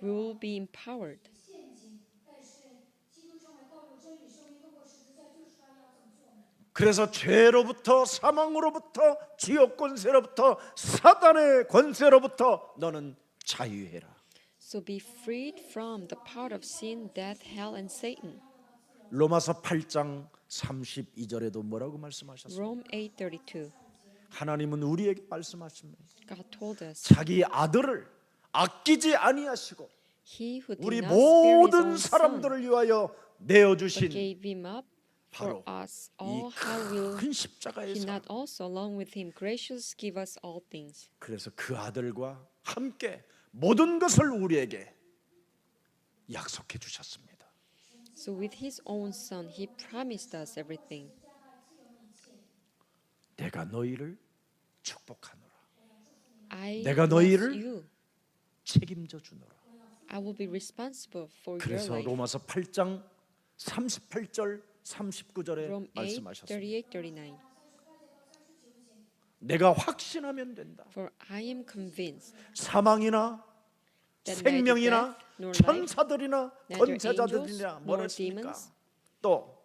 we will be empowered. 그래서 죄로부터 사망으로부터 지옥 권세로부터 사단의 권세로부터 너는 자유해라. So be freed from the power of sin, death, hell, and Satan. 로마서 8장 32절에도 뭐라고 말씀하셨어요? Rome 8:32. 하나님은 우리에게 말씀하십니다. God told us, 자기 아들을 아끼지 아니하시고 He who did 우리 not spare His 모든 own Son, 사람들을 위하여 내어 but 주신 gave Him up for 바로 us all, how will 큰 He 십자가의 사랑. not also, along with Him, graciously give us all things? 그래서 그 아들과 함께 모든 것을 우리에게 약속해 주셨습니다. So with His own Son, He promised us everything. 내가 너희를 축복하노라. I 내가 bless 너희를 you. 책임져 주노라. I will be responsible for your 그래서 life. 로마서 8장 38절 39절에 Rome 8, 말씀하셨습니다. 38, 39. 내가 확신하면 된다. For I am convinced 사망이나 that neither 생명이나 death nor life, 천사들이나 neither 권세자들이나 angels 뭐라 nor 했습니까? demons, 또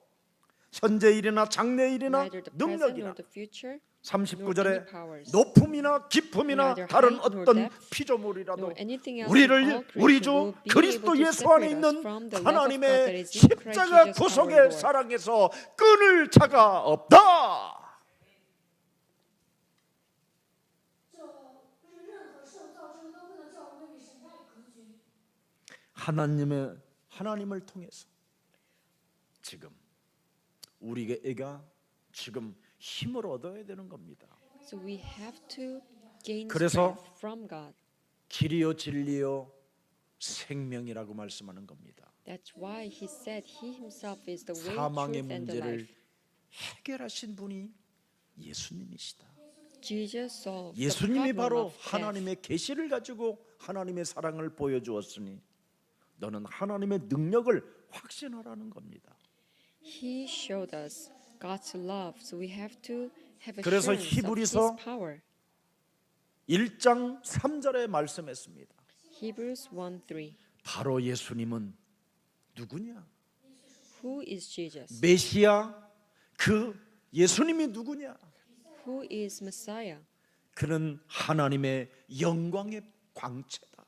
현재일이나 장래일이나 neither the present nor 능력이나 the future, 39절에 powers, 높음이나 깊음이나 neither 다른 height nor 어떤 depth, 피조물이라도 nor anything else in 우리를 all 우리 creation 주 will be 그리스도 able to 예수 안에 separate us 있는 from the love of God that 하나님의 is in Christ 십자가 Jesus our 구속의 Lord. 사랑에서 끊을 자가 없다. 任何受造之物都不能叫我们与神太隔绝。 하나님을 통해서 지금 우리가 지금 힘을 얻어야 되는 겁니다. So we have to gain 그래서 strength from God. 길이요 진리요 생명이라고 말씀하는 겁니다. That's why he said he himself is the way, 사망의 truth, and the 문제를 life. 해결하신 분이 예수님이시다. Jesus solved the 예수님이 problem 바로 of death. 하나님의 계시를 가지고 하나님의 사랑을 보여주었으니 너는 하나님의 능력을 확신하라는 겁니다. He showed us God's love, so we have to have 그래서 assurance of 히브리서 His power. 1장 3절에 말씀했습니다. Hebrews 1:3. 바로 예수님은 누구냐? Who is Jesus? 메시아 그 예수님이 누구냐? Who is Messiah? 그는 하나님의 영광의 광채다.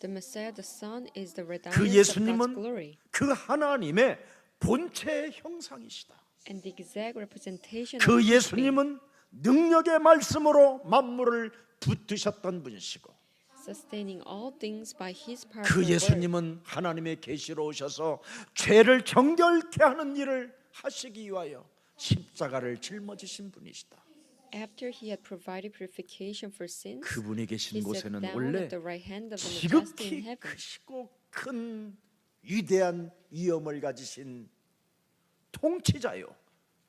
The Messiah, the Son, is the 그 radiance of God's 예수님은 glory 그 하나님의 본체의 형상이시다. and the exact representation 그 of His being. 예수님은 능력의 말씀으로 만물을 붙드셨던 분이시고 Sustaining all things by His 그 powerful word. 예수님은 하나님의 계시로 오셔서 죄를 정결케 하는 일을 하시기 위하여 십자가를 짊어지신 분이시다. After He had provided purification for sins, 그분이 He 계신 sat 곳에는 down 원래 at the right hand of the Majesty in 지극히 heaven. 크시고 큰 위대한 위엄을 가지신 통치자요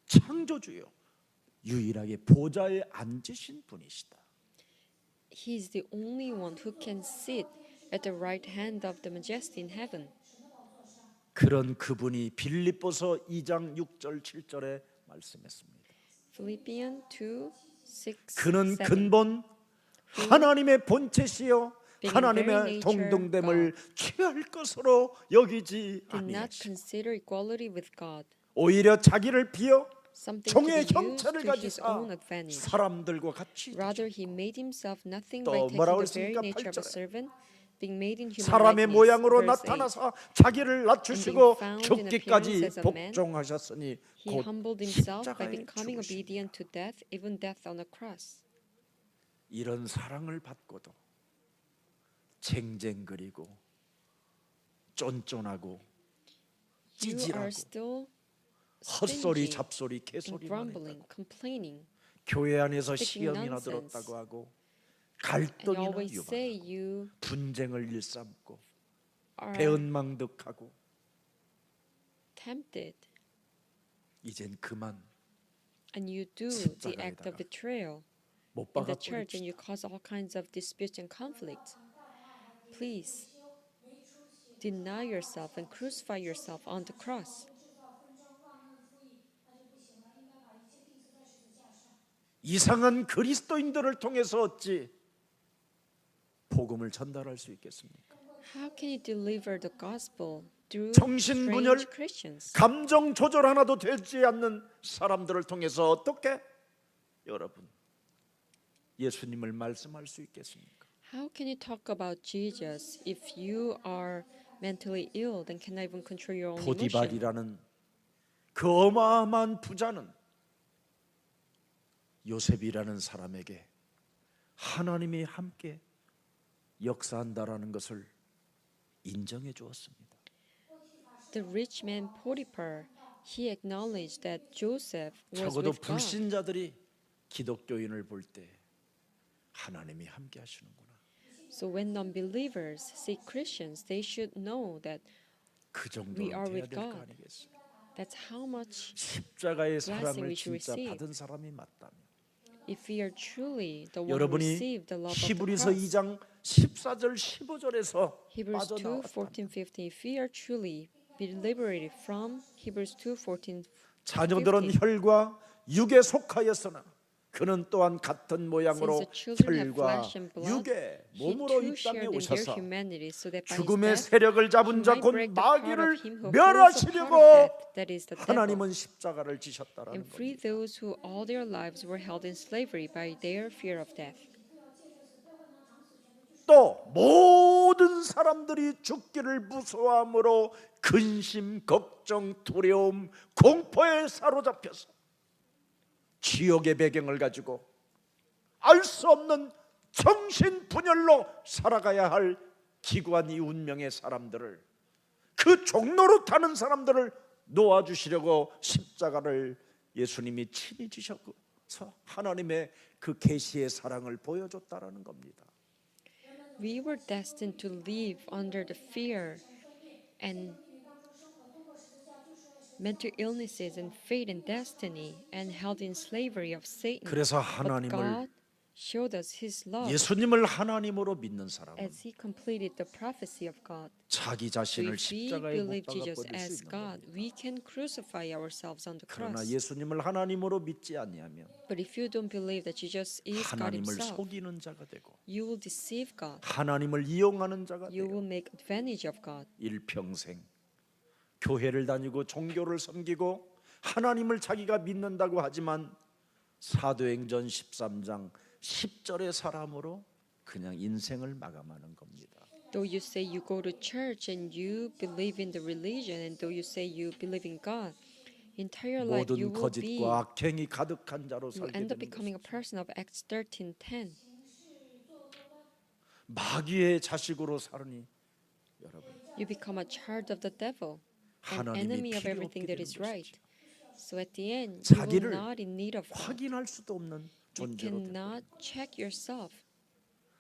창조주요 유일하게 보좌에 앉으신 분이시다. He is the only one who can sit at the right hand of the Majesty in heaven. 그런 그분이 빌립보서 2장 6절 7절에 말씀했습니다. Philippians 2:6, 그는 7. 근본 하나님의 본체시요 Being 하나님의 very nature 동등됨을 취할 것으로 여기지 Did not 아니하시고 consider equality with God 오히려 자기를 비어 something to 종의 be used 형체를 to his 가지사 own advantage. 사람들과 같이 Rather, he made himself nothing 또 by taking 뭐라고 the very 그랬습니까? nature of a 8절에. servant, being made in human 사람의 likeness. 모양으로 Verse 8. 나타나서 자기를 낮추시고 And being found in 죽기까지 appearance as a man, 복종하셨으니 He 곧 humbled himself by 십자가에 becoming 죽으시니라. obedient to death, even death on a cross. 이런 사랑을 받고도 쟁쟁거리고 쫀쫀하고 You are 찌질하고 still 헛소리 stingy 잡소리 and 개소리만 grumbling, 했다고 complaining, 교회 안에서 speaking 시험이나 nonsense. 들었다고 하고 and you 갈등이나 always say 유발하고 you 분쟁을 일삼고 are 배은망덕하고 tempted, 이젠 그만 and you do the act of 십자가에다가 betrayal 못 in the 박아 church, and you 버립시다. cause all kinds of disputes and conflict. Please deny yourself and crucify yourself on the cross. 制造纷争、忘恩负义，那就不行了。应该把一切钉死在十字架上。 이상한 그리스도인들을 통해서 어찌 복음을 전달할 수 있겠습니까? How can you deliver the gospel through 정신분열, strange Christians? 감정 조절 하나도 되지 않는 사람들을 통해서 어떻게 여러분 예수님을 말씀할 수 있겠습니까? How can you talk about Jesus if you are mentally ill and cannot even control your own emotion? 보디발이라는 그 어마어마한 부자는 요셉이라는 사람에게 하나님이 함께 역사한다라는 것을 인정해 주었습니다. The rich man Potiphar, he acknowledged that Joseph was 적어도 with God. 불신자들이 기독교인을 볼 때 하나님이 함께 하시는구나. So when non-believers see Christians, they should know that 그 We 정도는 are 돼야 with 될 거 God. 아니겠습니까? that's how much 십자가의 사랑을 we should 진짜 receive. 받은 사람이 맞다면 if we are truly the one who 여러분이 received the love of the 히브리서 cross. 2장 14절 15절에서 Hebrews 2, 빠져나왔다. 14, 15. If we are truly be liberated from Hebrews 2, 14, 자녀들은 15. 혈과 육에 속하였으나 그는 또한 같은 모양으로 Since the children have 혈과 flesh and blood, 육의 he 몸으로 too 이 땅에 shared in their 오셔서 humanity, so that by his 죽음의 death 세력을 he 잡은 자 might 곧 break the power 마귀를 of him who holds the power 멸하시려고 of death, that is the devil, 하나님은 십자가를 지셨다라는 and free 겁니다. those who all their lives were held in slavery by their fear of death. 또 모든 사람들이 죽기를 무서워함으로 근심, 걱정, 두려움, 공포에 사로잡혀서 지옥의 배경을 가지고 알 수 없는 정신분열로 살아가야 할 기구한 이 운명의 사람들을, 그 종로로 타는 사람들을 놓아주시려고 십자가를 예수님이 친히 지셔서 하나님의 그 계시의 사랑을 보여줬다라는 겁니다. We were destined to live under the fear and mental illnesses and fate and destiny and held in slavery of Satan. 그래서 But 하나님을, God showed us His love 예수님을 하나님으로 믿는 사람은 as He completed the prophecy of God. 자기 So 자신을 if we 십자가에 못 believe 박아 Jesus 버릴 수 as 있는 God, 겁니다. we can crucify ourselves on the 그러나 cross. 예수님을 하나님으로 믿지 아니하면 But if you don't believe that Jesus is God 하나님을 Himself, 속이는 자가 되고 you will deceive God. 하나님을 이용하는 자가 You will 되고 make advantage of God. 일평생 교회를 다니고 종교를 섬기고 하나님을 자기가 믿는다고 하지만 사도행전 13장 10절의 사람으로 그냥 인생을 마감하는 겁니다. Though you say you go to church and you believe in the religion, and though you say you believe in God, entire life you 모든 will be, 거짓과 악행이 가득한 자로 you will 살게 end up 되는 becoming a 것이죠. person of Acts 13:10. 마귀의 자식으로 살으니 여러분, You become a child of the devil, an 하나님이 enemy of 필요 everything 없게 that 되는 is right. 것이죠. So at the end, you will 자기를 not in need of God. 확인할 수도 없는 You 존재로 되고 cannot check yourself.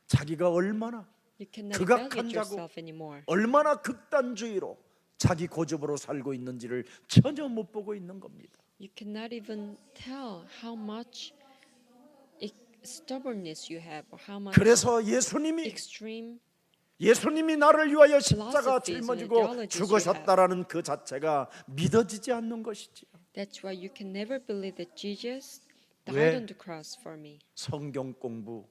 자기가 얼마나 You cannot 극악한 evaluate 자고 yourself anymore. 얼마나 극단주의로 자기 고집으로 살고 있는지를 전혀 못 보고 있는 겁니다. You cannot even tell how much stubbornness you have, or how much 그래서 예수님이 나를 위하여 십자가 짊어지고 죽으셨다라는 그 자체가 믿어지지 않는 것이지요. That's why you can never believe that Jesus 왜? died on the cross for me. 성경 공부,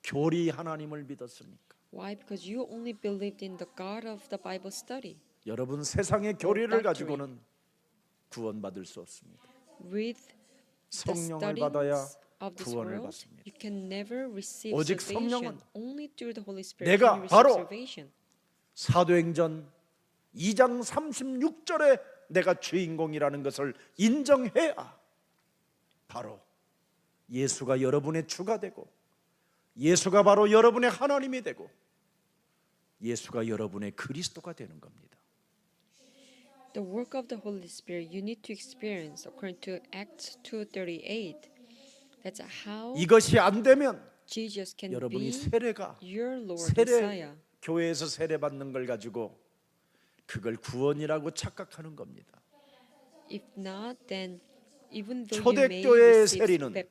교리 하나님을 믿었으니까. Why? Because you only believed in the God of the Bible study. 여러분, 세상의 교리를 doctrine. 가지고는 구원받을 수 없습니다. With the 성령을 받아야 studies of this 구원을 world, 받습니다. you can never receive 오직 salvation. 성령은 Only through the Holy Spirit 내가 can you receive 바로 salvation. 사도행전 2장 36절에 내가 주인공이라는 것을 인정해야 바로 예수가 여러분의 주가 되고, 예수가 바로 여러분의 하나님이 되고, 예수가 여러분의 그리스도가 되는 겁니다. The work of the Holy Spirit you need to experience according to Acts 2:38. That's how 이것이 안 되면 Jesus can 여러분이 be 세례가 your Lord 세례 Messiah. 교회에서 세례 받는 걸 가지고 그걸 구원이라고 착각하는 겁니다. If not, then even though you may 초대교회의 receive 세례는,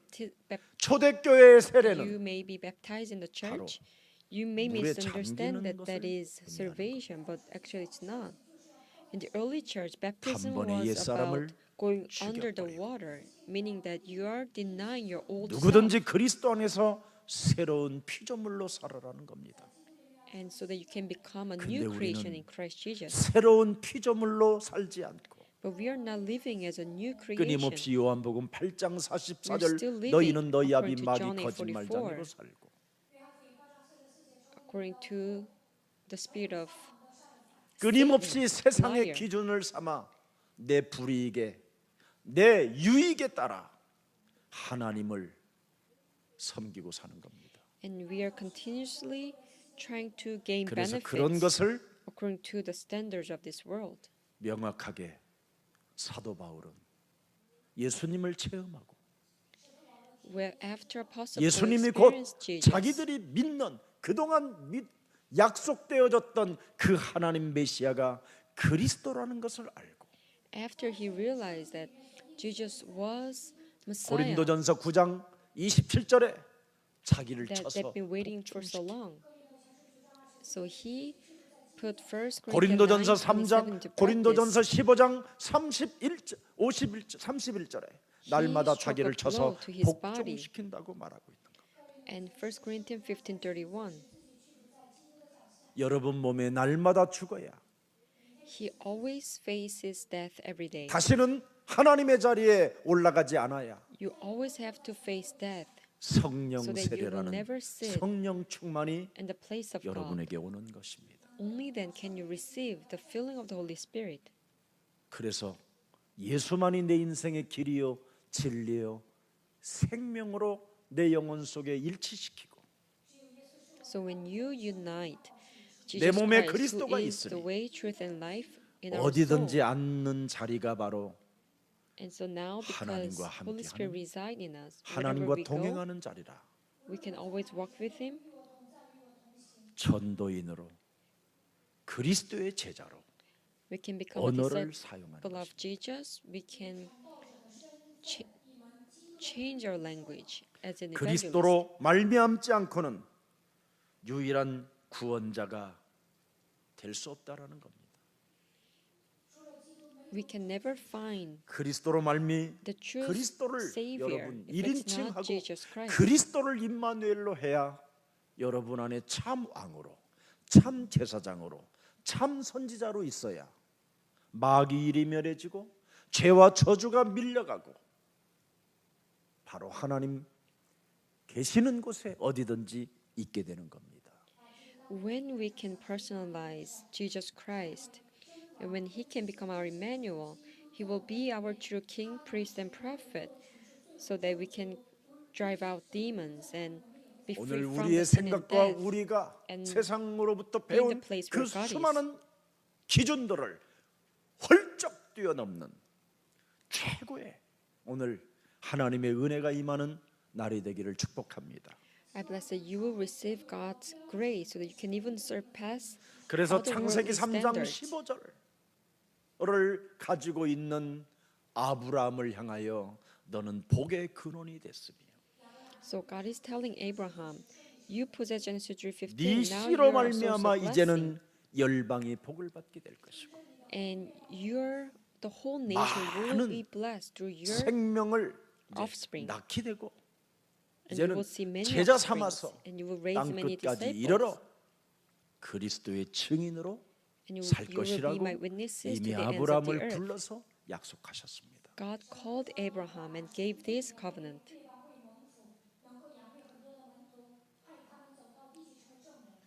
초대교회의 you 세례는 may be baptized in the 바로 church, you may 물에 misunderstand 잠기는 that 것을 is 의미하는 salvation, but actually it's not. In the early church, baptism 번에 was 옛사람을 about going under the 죽여버리고. water, meaning that you are denying your old 누구든지 self, 그리스도 안에서 새로운 피조물로 살아라는 겁니다. and so that you can become a 근데 new creation 우리는 in Christ Jesus. 새로운 피조물로 살지 않고 But we are not living as a new creation. 끊임없이 요한복음 8장 We're 44절 still living 너희는 너희 아비 according to 마귀 John 8:44. 거짓말쟁이로 살고, According to the spirit of 끊임없이 세상의 liar. 기준을 삼아 내 불이익에, 내 유익에 따라 하나님을 섬기고 사는 겁니다. And we are continuously trying to gain 그래서 그런 benefits 것을 according to the standards of this world. 명확하게 사도 바울은 예수님을 체험하고 Where after Apostle Paul 예수님이 곧 experienced Jesus, 자기들이 믿는 그동안 약속되어졌던 그 하나님 메시아가 그리스도라는 것을 알고, after he realized that Jesus was Messiah, 고린도전서 9장 27절에 자기를 that 쳐서 they've been waiting for so long. So he put 1 고린도전서 Corinthians 9:27 3장, to 고린도전서 practice. 15장 31절에 날마다 struck 자기를 a 쳐서 blow to his body. 복종시킨다고 말하고 있는 거예요. And 1 Corinthians 15:31, 여러분 몸에 날마다 죽어야 he always faces death every day. 다시는 하나님의 자리에 올라가지 않아야 You always have to face death 성령 so that you will 세례라는 never sit 성령 충만이 in the place of God. 여러분에게 오는 것입니다. Only then can you receive the filling of the Holy Spirit. 그래서 예수만이 내 인생의 길이요 진리요 생명으로 내 영혼 속에 일치시키고 So when you unite 내 Jesus 몸에 Christ, 그리스도가 who is the 있으니 way, truth, and life, in our 어디든지 soul. 앉는 자리가 바로 And so now, because 하나님과 Holy Spirit 함께하는, reside in us, wherever 하나님과 we go, 동행하는 자리라. we can always walk with Him. 전도인으로 그리스도의 제자로 We can become a 언어를 사용하는 disciple of 것입니다. Jesus. We can change our language as an evangelist. 그리스도로 말미암지 않고는 유일한 구원자가 될 수 없다라는 겁니다. We can never find 그리스도로 말미 the true 그리스도를 Savior 여러분 if it's not 1인칭하고 Jesus Christ. 그리스도를 임마누엘로 해야 여러분 안에 참 왕으로 참 제사장으로 참 선지자로 있어야 마귀 일이 멸해지고 죄와 저주가 밀려가고 바로 하나님 계시는 곳에 어디든지 있게 되는 겁니다. When we can personalize Jesus Christ, and when He can become our Emmanuel, He will be our true King, priest, and prophet, so that we can drive out demons and be free 오늘 from 우리의 the sin and 생각과 death. 우리가 and 세상으로부터 be in 배운 the place 그 where God is. 수많은 기준들을 훌쩍 뛰어넘는 최고의 오늘 하나님의 은혜가 임하는 날이 되기를 축복합니다. I bless that you will receive God's grace so that you can even surpass 그래서 other 창세기 worldly 3장 standards. 15절을 가지고 있는 아브라함을 향하여 너는 복의 근원이 됐으며 So God is telling Abraham, you possess Genesis 3:15. 네 Now 씨로 you are a source 말미암아 of blessing, 이제는 열방이 복을 받게 될 것이고 and the whole nation will be blessed through your 생명을 이제 offspring. 낳게 되고 And you 이제는 will see many 제자 offsprings, 삼아서 and you will raise 땅 many 끝까지 disciples, 이르러 그리스도의 증인으로 and 살 you will be 것이라고 my witnesses to 이미 the ends of the 아브라함을 earth. 불러서 약속하셨습니다. God called Abraham and gave this covenant.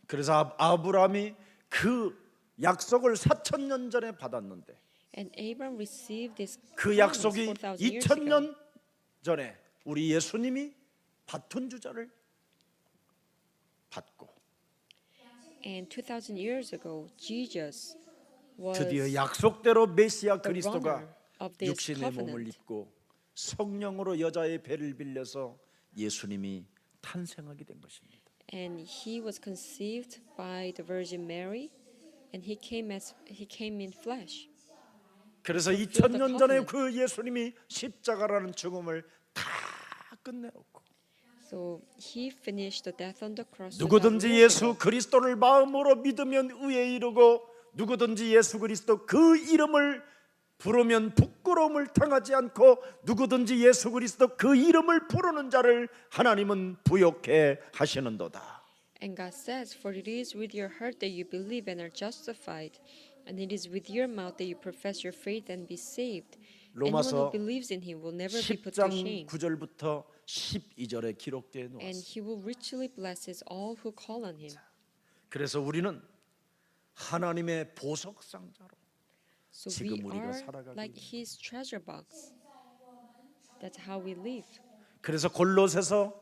그래서 아브라함이 그 약속을 4,000년 전에 받았는데 And Abraham received this 그 promise 약속이 4,000 years ago. 2,000년 전에 우리 예수님이 바톤 주자를 받고 And 2,000 years ago, Jesus was 드디어 약속대로 메시아 the 그리스도가 runner of this 육신의 몸을 covenant. 입고 성령으로 여자의 배를 빌려서 예수님이 탄생하게 된 것입니다. And he was conceived by the Virgin Mary, and he came in flesh. 그래서 the 2000년 전에 covenant. 그 예수님이 십자가라는 죽음을 다 끝내놓고 So he finished the death on the cross. 누구든지 2000 years 예수 ago. 그리스도를 마음으로 믿으면 의에 이르고 누구든지 예수 그리스도 그 이름을 부르면 부끄러움을 당하지 않고 누구든지 예수 그리스도 그 이름을 부르는 자를 하나님은 부욕해 하시는도다. And God says, "For it is with your heart that you believe and are justified, and it is with your mouth that you profess your faith and be saved. Anyone 로마서 who believes in Him will never be put to 10장 shame, 9절부터 12절에 기록되어 and 놓았습니다. He will richly blesses all who call on Him." 그래서 우리는 하나님의 보석 상자로 So 지금 we 우리가 are 살아가고 like 있는 His treasure box. That's how we live. 그래서 골로새서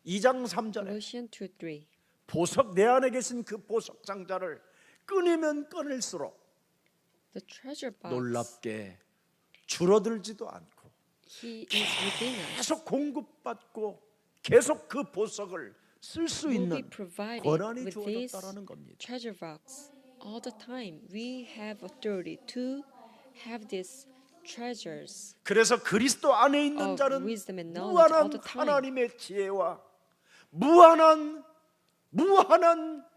2장 3절에 Colossians 2:3. 보석 내 안에 계신 그 보석 상자를 끊으면 끊을수록 The treasure box. 놀랍게 줄어들지도 않고 He is within us. 계속 공급받고 계속 그 보석을 쓸 수 Will be 있는 provided 권한이 with this 주어졌다라는 겁니다. treasure box all the time. We have authority to have these treasures 그래서 그리스도 안에 있는 of 자는 wisdom and knowledge all 무한한 the time. 하나님의 지혜와 무한한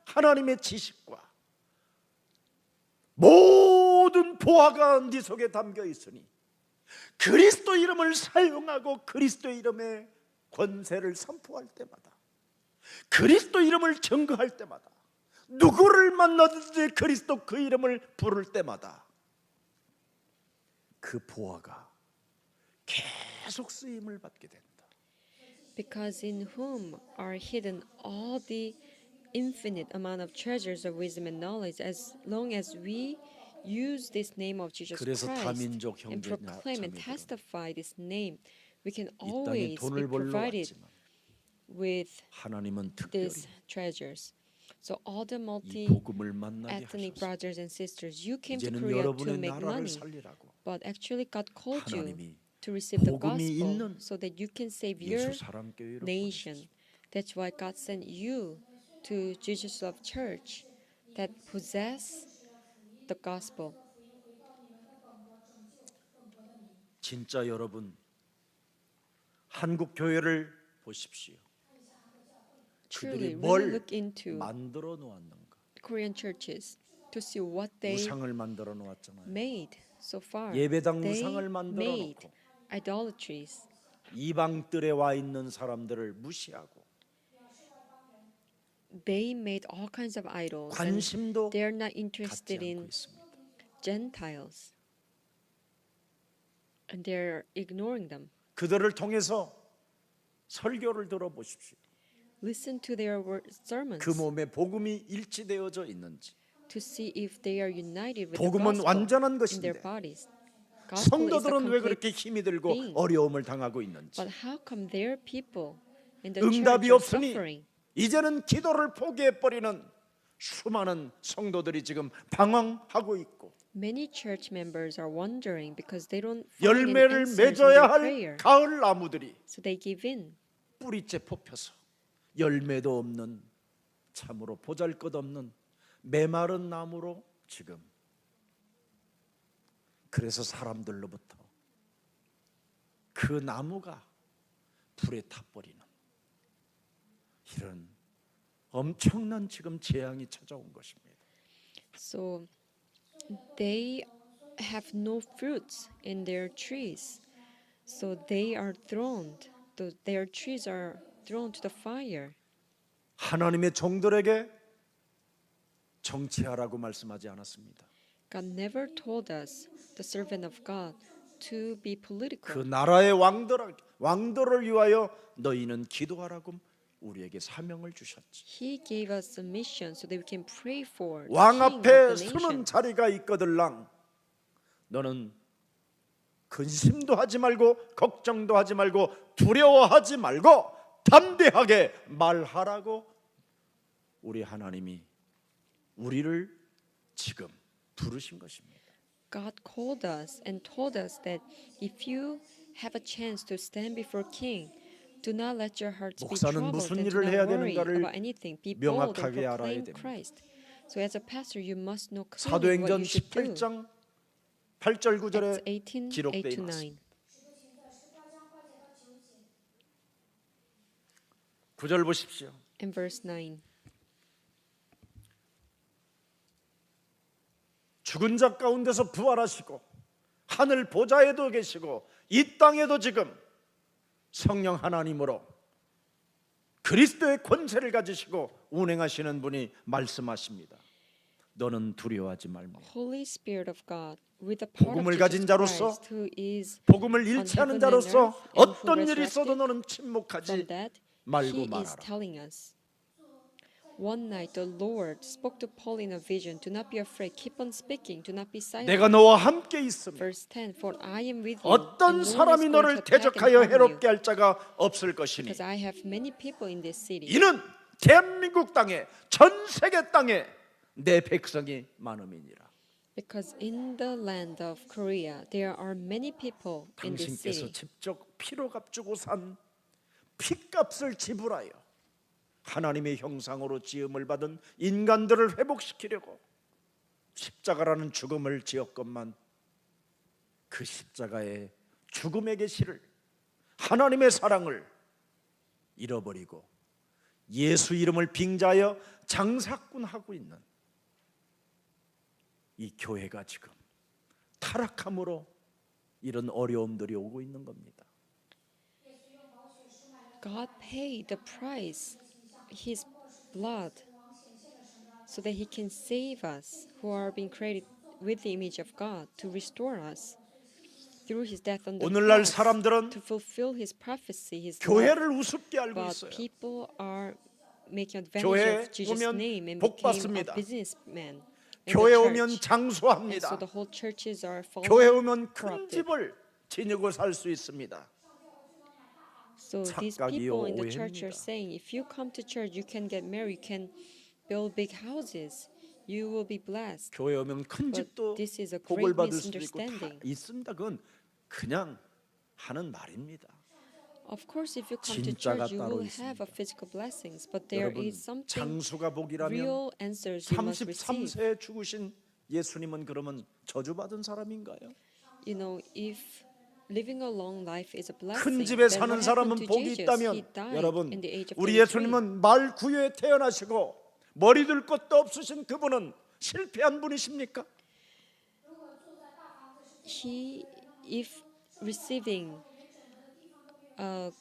하나님의 지식과 모든 보화가 네 속에 담겨 있으니 그리스도 이름을 사용하고 그리스도 이름의 권세를 선포할 때마다, 그리스도 이름을 증거할 때마다, 누구를 만나든지 그리스도 그 이름을 부를 때마다 그 보화가 계속 쓰임을 받게 된다. Because in whom are hidden all the infinite amount of treasures of wisdom and knowledge, as long as we use this name of Jesus 그래서 Christ 다민족 and 형제나 proclaim and 자매들은 testify this name, we can 이 땅에 always be 돈을 벌러 provided 왔지만 with 하나님은 특별히 these treasures. So all the 이 복음을 만나게 multi-ethnic 하셔서 brothers and sisters, you came to 이제는 Korea to 여러분의 make 나라를 money, 살리라고 but actually God called you 하나님이 to receive the 복음이 gospel 있는 so that you can save your 예수 사람교회로 nation. 보내셨습니다. That's why God sent you to Jesus Love Church that possess the gospel. 진짜 여러분 한국 교회를 보십시오. Truly, 그들이 really 뭘 look into 만들어 놓았는가? Korean churches to see what they 우상을 만들어 놓았잖아요. made so far. 예배당 They 우상을 만들어 made 놓고 idolatries. 이방들에 와 있는 사람들을 무시하고 They made all kinds of idols, and 관심도 they're not 갖지 interested 않고 in 있습니다. Gentiles, and they're ignoring them. 그들을 통해서 설교를 들어보십시오. Listen to their sermons 그 몸에 복음이 일치되어져 있는지. to see if they are united with the 복음은 gospel 완전한 in 것인데 their bodies. Gospel is a 성도들은 왜 complete 그렇게 힘이 들고 being. 어려움을 당하고 있는지. But how come their people in the 응답이 church are 없으니 suffering? 이제는 기도를 포기해버리는 수많은 성도들이 지금 방황하고 있고 Many church members are wondering because they don't find any 열매를 answers in 맺어야 their 할 prayer, 가을 나무들이 so they give in. 뿌리째 뽑혀서 열매도 없는 참으로 보잘것없는 메마른 나무로 지금 그래서 사람들로부터 그 나무가 불에 타버리는 이런 엄청난 지금 재앙이 찾아온 것입니다. So they have no fruits in their trees. So they are thrown, their trees are thrown to the fire. 하나님의 종들에게 정치하라고 말씀하지 않았습니다. God never told us, the servant of God, to be 그 political. 나라의 왕들을 위하여 너희는 기도하라고 우리에게 사명을 주셨지. He gave us a mission so that we can pray for the 왕 king 앞에 of the 서는 nation. 자리가 있거들랑 너는 근심도 하지 말고 걱정도 하지 말고 두려워하지 말고 담대하게 말하라고 우리 하나님이 우리를 지금 부르신 것입니다. God called us and told us that if you have a chance to stand before King, do not let your hearts be 목사는 troubled 무슨 and do 일을 not 해야 worry 되는가를 about anything. Be bold and 명확하게 알아야 proclaim 됩니다. Christ. So as a pastor, you must know clearly what 사도행전 you should do. 18장 8절 Acts 9절에 18, 기록되어 8 to 있습니다. 9. 9절 보십시오. And verse 9. 죽은 자 가운데서 부활하시고 하늘 보좌에도 계시고 이 땅에도 지금 성령 하나님으로 그리스도의 권세를 가지시고 운행하시는 분이 말씀하십니다. 너는 두려워하지 말며 Holy Spirit of God, with the power of 복음을 Jesus 가진 자로서 Christ, who is 복음을 on 일치하는 heaven and 자로서 earth, and who 어떤 일이 있어도 resurrected 너는 from 침묵하지 that, 말고 He is 말하라. telling us. One night the Lord spoke to Paul in a vision. Do not be afraid. Keep on speaking. Do not be silent. 내가 너와 함께 있으며 Verse 10. For I am with you. 어떤 and no one is 사람이 going 너를 to attack and 대적하여 harm you, 해롭게 할 자가 없을 것이니 because I have many people in this city. 이는 대한민국 땅에 전 세계 땅에 내 백성이 많음이니라. Because in the land of Korea there are many people in this 당신께서 city. 직접 피로 값주고 산 피값을 지불하여 하나님의 형상으로 지음을 받은 인간들을 회복시키려고 십자가라는 죽음을 지었건만 그 십자가의 죽음의 계시를 하나님의 사랑을 잃어버리고 예수 이름을 빙자하여 장사꾼하고 있는 이 교회가 지금 타락함으로 이런 어려움들이 오고 있는 겁니다. God paid the price, His blood, so that He can save us who are being created with the image of God, to restore us through His death on the 오늘날 cross, 사람들은 to fulfill His prophecy, His love. 교회를 우습게 알고 But 있어요. people are making advantage 교회 of Jesus' 오면 name and 복 became a 받습니다. businessman in 교회 the 오면 church. And so 장수합니다. the whole churches are 교회 falling 오면 큰 corrupted. 집을 지니고 살 수 있습니다. So these 착각이요, people in the church are 오해입니다. saying, if you come to church, you can get married, you can build big houses, you will be blessed. 교회 오면 큰 But 집도 this is a 복을 great 받을 수도 있고 다 misunderstanding. 있습니다. 그건 그냥 하는 말입니다. Of course, if you come to 진짜가 church, you 따로 will 있습니다. have a physical blessings, but there 여러분 is something 장수가 복이라면 real answers you must receive. 33세에 죽으신 예수님은 그러면 저주받은 사람인가요? You know, if living a long life is a 큰 blessing, 집에 then 사는 what 사람은 happened to 복이 Jesus? He 있다면 died 여러분 in the age of 우리 33. 예수님은 말 구유에 태어나시고 머리 들 것도 없으신 그분은 실패한 분이십니까? He, if receiving a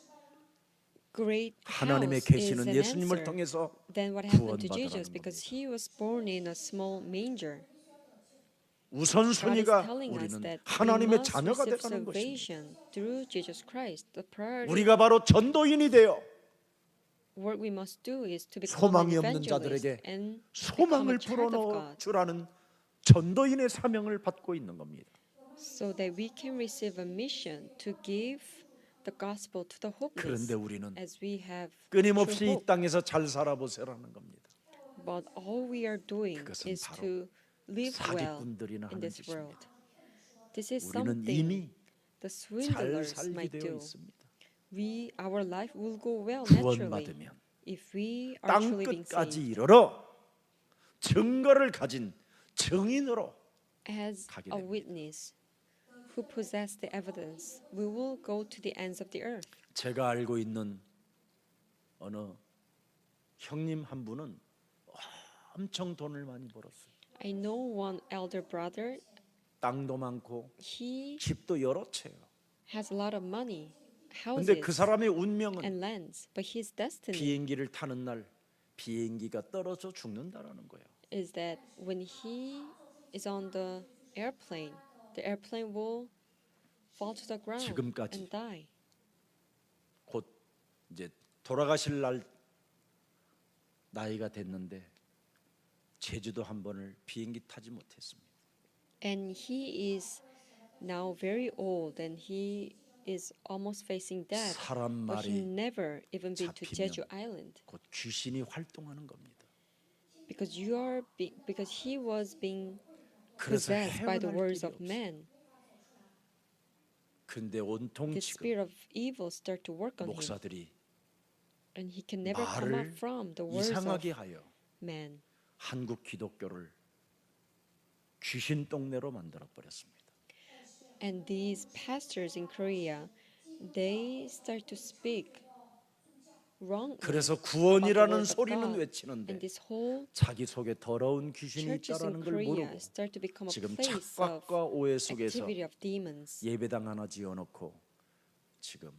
great 하나님의 house is 계시는 an 예수님을 answer, 통해서 then what happened to 구원받으라는 Jesus? Because 겁니다. he was born in a small manger. God is 우선순위가 telling us 우리는 that we 하나님의 must 자녀가 receive 되는 것입니다. salvation through Jesus Christ. The priority 우리가 바로 전도인이 되어 what we must do is to become 소망이 an 없는 evangelist 자들에게 and become 소망을 a child of 불어넣어 God, 주라는 전도인의 사명을 받고 있는 겁니다. so that we can receive a mission to give the gospel to the hopeless, 그런데 우리는 as we have 끊임없이 true 이 hope. 땅에서 잘 살아보세요라는 겁니다. But all we are doing 그것은 is 바로 to live well 사기꾼들이나 in 하는 this 짓입니다. world. This is 우리는 something 이미 the 잘 swindlers 살게 might 되어 do. 있습니다. Our life will go well naturally 구원받으면 if we are 땅 truly being 끝까지 saved. 이르러 증거를 가진 증인으로 As 가게 a 됩니다. witness who possess the evidence, we will go to the ends of the earth. 제가 알고 있는 어느 형님 한 분은 엄청 돈을 많이 벌었어요. I know one elder brother, 땅도 많고 he 집도 여러 채요. has a lot of money, 근데 houses 그 사람의 운명은 and lands, but his destiny 비행기를 타는 날 비행기가 떨어져 죽는다라는 거예요. is that when he is on the airplane will fall to the ground 지금까지. and die. 곧 이제 돌아가실 날 나이가 됐는데 제주도 한 번을 비행기 타지 못했습니다. And he is now very old and he is almost facing death. 사람 But he 말이 never even been to 잡히면 Jeju Island 곧 귀신이 활동하는 겁니다. because he was being 그래서 possessed by the 헤어날 words 길이 of 없어요. men. 근데 온통 The 지금 spirit of evil start to work on him, 목사들이 and he can never come 말을 up from the words of 이상하게 하여 men. 한국 기독교를 귀신 똥내로 만들어 버렸습니다. And these pastors in Korea, they start to speak wrong. 그래서 about the 구원이라는 words of 소리는 God. 외치는데 And this whole 자기 속에 더러운 귀신이 churches in 있다라는 걸 Korea 모르고 start to become a 지금 place of 착각과 오해 속에서 activity of demons. 예배당 하나 지어놓고 지금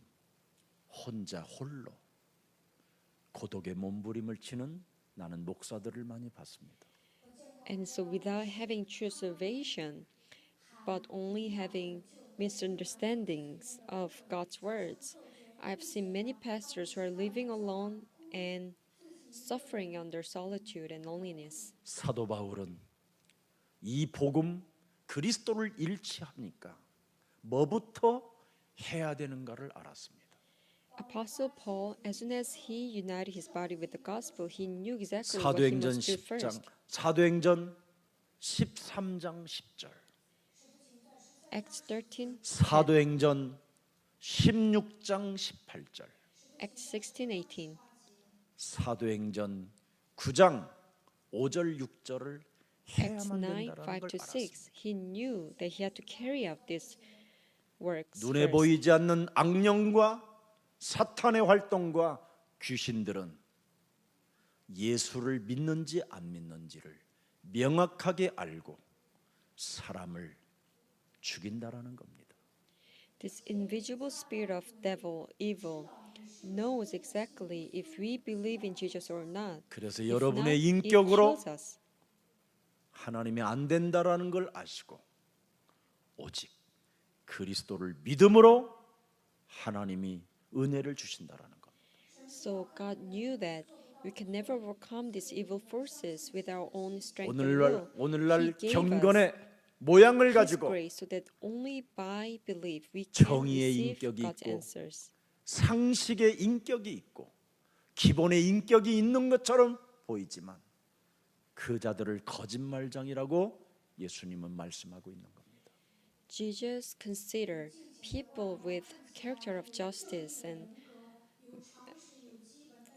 혼자 홀로 고독의 몸부림을 치는 나는 목사들을 많이 봤습니다. And so without having true salvation, but only having misunderstandings of God's words, I've seen many pastors who are living alone and suffering under solitude and loneliness. 사도 바울은 이 복음 그리스도를 일치하니까 뭐부터 해야 되는가를 알았습니다. Apostle Paul, as soon as he united his body with the gospel, he knew exactly what he 사도행전 must do 10장 first. 사도행전 13장 10절 Acts 13, 사도행전 16장 18절 Acts 16, 18. 사도행전 9장 5절 6절을 Acts 해야만 9, 된다는 5 걸 to 알았습니다. 6. He knew that he had to carry out these works 눈에 first. 보이지 않는 악령과 사탄의 활동과 귀신들은 예수를 믿는지 안 믿는지를 명확하게 알고 사람을 죽인다라는 겁니다. This invisible spirit of devil, evil, knows exactly if we believe in Jesus or not. 그래서 If 여러분의 not, it 인격으로 kills us. 하나님이 안 된다라는 걸 아시고 오직 그리스도를 믿음으로 하나님이 은혜를 주신다라는 것. So God knew that we can never overcome these evil forces with our own strength and will. 오늘날 He gave 경건의 us 모양을 His 가지고 grace so that only by belief we can 정의의 receive 인격이 God's 있고 answers. 상식의 인격이 있고 기본의 인격이 있는 것처럼 보이지만 그 자들을 거짓말장이라고 예수님은 말씀하고 있는 겁니다. Jesus considered people with character of justice and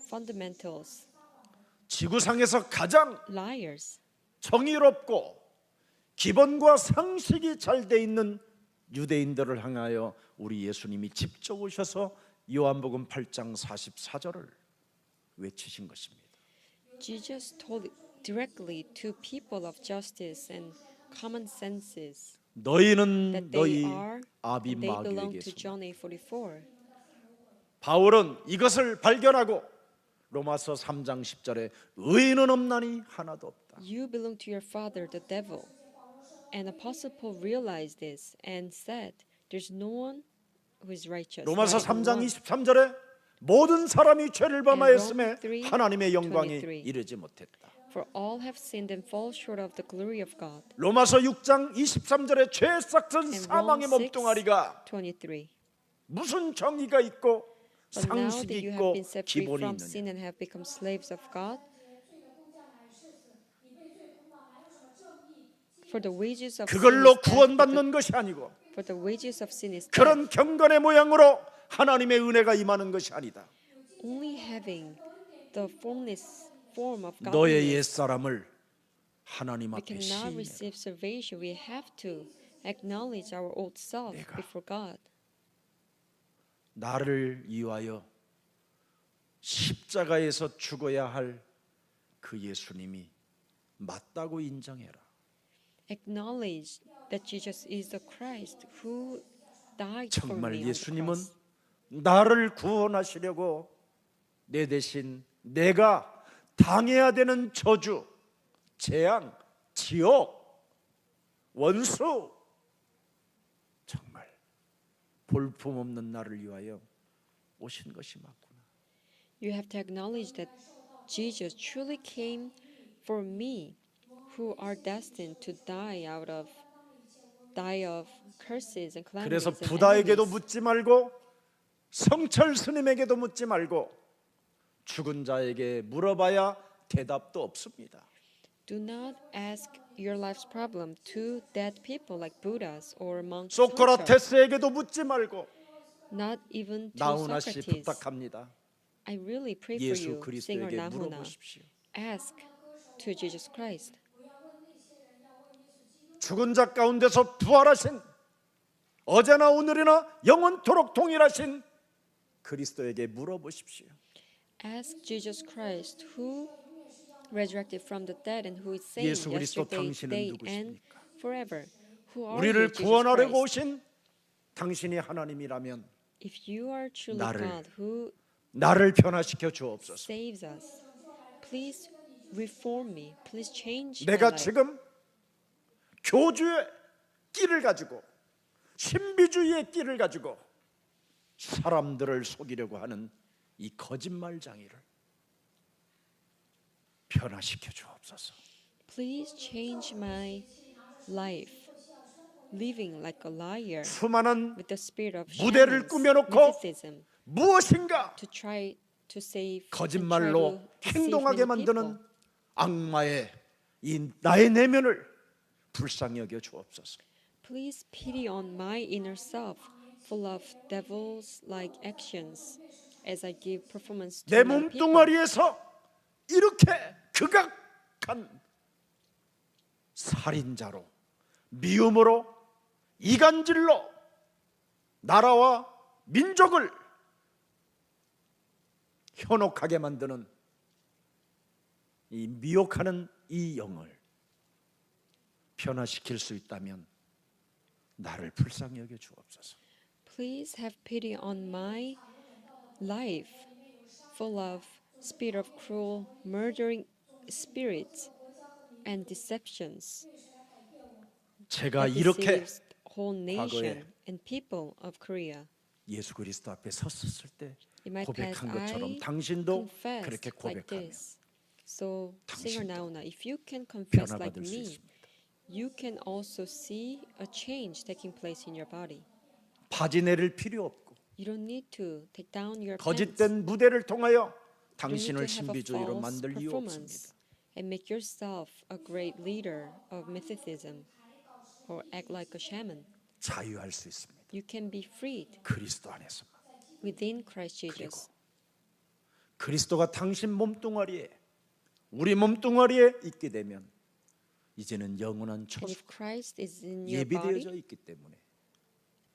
fundamentals 지구상에서 가장 liars. 정의롭고 기본과 상식이 잘 돼 있는 유대인들을 향하여 우리 예수님이 직접 오셔서 요한복음 8장 44절을 외치신 것입니다. Jesus told directly to people of justice and common senses 너희는 that 너희 they are 아비 and they belong 마귀에게 to 있으나. John 8:44. 바울은 이것을 발견하고 로마서 3장 10절에 의인은 없나니 하나도 없다. You belong to your father, the devil. And Apostle Paul realized this and said, "There's no one who is righteous." 로마서 not even 3장 one. 23절에 모든 사람이 죄를 범하였음에 And Romans 3, 하나님의 영광이 23. 이르지 못했다. For all have sinned and fall short of the glory of God. 로마서 6장 23절에 죄 싹든 And 사망의 Romans 6, 몸뚱아리가 23. 무슨 정의가 있고 But now 상식이 that you have 있고 been set free 기본이 from sin 있느냐. and have become slaves of God, for the wages of sin 그걸로 is death, 구원받는 것이 아니고 for the wages of sin is death. 그런 경건의 모양으로 하나님의 은혜가 임하는 것이 아니다. Only having the form of 너의 godliness, 옛사람을 하나님 we 앞에 cannot 시인해라. receive salvation. We have to acknowledge our old self 내가 before God. 나를 위하여 십자가에서 죽어야 할 그 예수님이 맞다고 인정해라. Acknowledge that Jesus is the Christ who died for 정말 me on the 예수님은 cross. 나를 구원하시려고 내 대신 내가 당해야 되는 저주, 재앙, 지옥, 원수, 정말 볼품없는 나를 위하여 오신 것이 맞구나. You have to acknowledge that Jesus truly came for me, who are destined to die of curses and calamities 그래서 and 부다에게도 enemies. 묻지 말고 성철 스님에게도 묻지 말고 죽은 자에게 물어봐야 대답도 없습니다. Do not ask your life's problem to dead people like Buddhas or monks. 소크라테스에게도 묻지 말고 Not even to 나훈아 씨 Socrates. 부탁합니다. I really pray for 예수 you, singer 그리스도에게 Nahuna. 물어보십시오. Ask to Jesus Christ. 죽은 자 가운데서 부활하신 어제나 오늘이나 영원토록 동일하신 그리스도에게 물어보십시오. Ask Jesus Christ, who resurrected from the dead and who is same 예수 그리스도 yesterday, 당신은 today, and 누구십니까? forever. Who are you, 우리를 Jesus 구원하려고 Christ? 오신 당신이 하나님이라면 If you are truly 나를 God who 나를 변화시켜 주옵소서. saves us, please reform me. Please change my 내가 life. 지금 교주의 끼를 가지고 신비주의의 끼를 가지고 사람들을 속이려고 하는 이 거짓말장이를 변화시켜 주옵소서. Please change my life, living like a liar 수많은 with the spirit of 무대를 shamans, 꾸며놓고 mysticism, 무엇인가 to try to save, and try 거짓말로 to deceive 행동하게 many 만드는 people. 악마의 이 나의 내면을 불쌍히 여겨 주옵소서. Please pity on my inner self, full of devils-like actions, as I give performance to 내 many people. 몸뚱아리에서 이렇게 극악한 살인자로 미움으로 이간질로 나라와 민족을 현혹하게 만드는 이 미혹하는 이 영을 변화시킬 수 있다면 나를 불쌍히 여겨 주옵소서. Please have pity on my life, full of spirit of cruel, murdering spirits and deceptions 제가 that 이렇게 deceives whole nation and people of Korea. 예수 그리스도 앞에 섰었을 때 In my past, 고백한 것처럼 I 당신도 그렇게 confessed like 고백하면 this. So, singer 당신도 Nauna, if you can confess like 변화받을 수 me, 있습니다. you can also see a change taking place in your body. 바지 내릴 필요 없고 You don't need to take down your pants. 거짓된 무대를 통하여 You don't need to 당신을 have a 신비주의로 false 만들 이유 performance 없습니다. and make yourself a great leader of mythicism or act like a shaman. 자유할 수 있습니다. You can be freed 그리스도 안에서만. within Christ Jesus. 그리스도가 당신 몸뚱아리에 우리 몸뚱아리에 있게 되면 이제는 영원한 And 처소 if Christ is in your body, 예비되어져 있기 때문에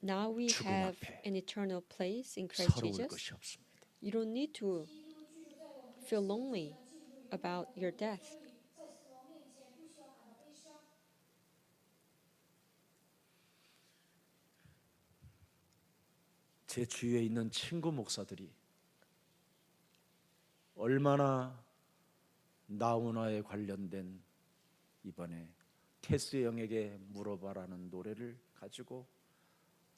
now we 죽음 have 앞에 an eternal place in Christ 서러울 Jesus. 것이 없습니다. You don't need to feel lonely about your death. 제 주위에 있는 친구 목사들이 얼마나 나훈아에 관련된 이번에 테스 형에게 물어봐라는 노래를 가지고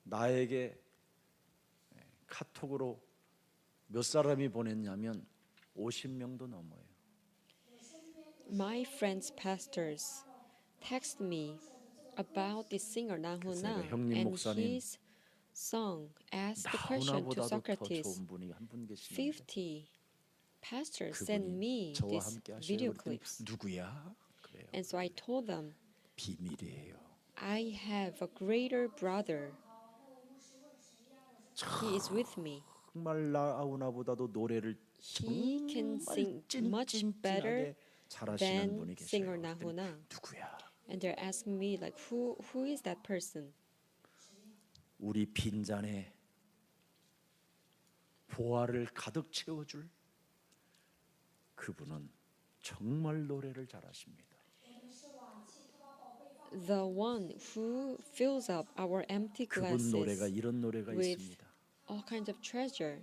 나에게 카톡으로 몇 사람이 보냈냐면 50명도 넘어요. My friends, pastors, text me about this singer Nahuna 글쎄요, 형님 and 목사님, his song. Asked the question to 나훈아보다도 더 Socrates. 좋은 분이 한 분 계시는데 50 pastors sent 그분이 me 저와 these 함께 하셔요. video 그랬더니 clips. 누구야? 그래요. And so I told them, 비밀이에요. I have a greater brother. He is with me. 정말 나훈아보다도 노래를 He can sing much better 찐찐찐하게 잘하시는 than 분이 singer 계세요. 그랬더니 Nahuna. 누구야? And they're asking me like, who is that person? 우리 빈잔에 보화를 가득 채워줄 그분은 정말 노래를 잘하십니다. The one who fills up our empty 그분 노래가 glasses 이런 노래가 with 있습니다. all kinds of treasure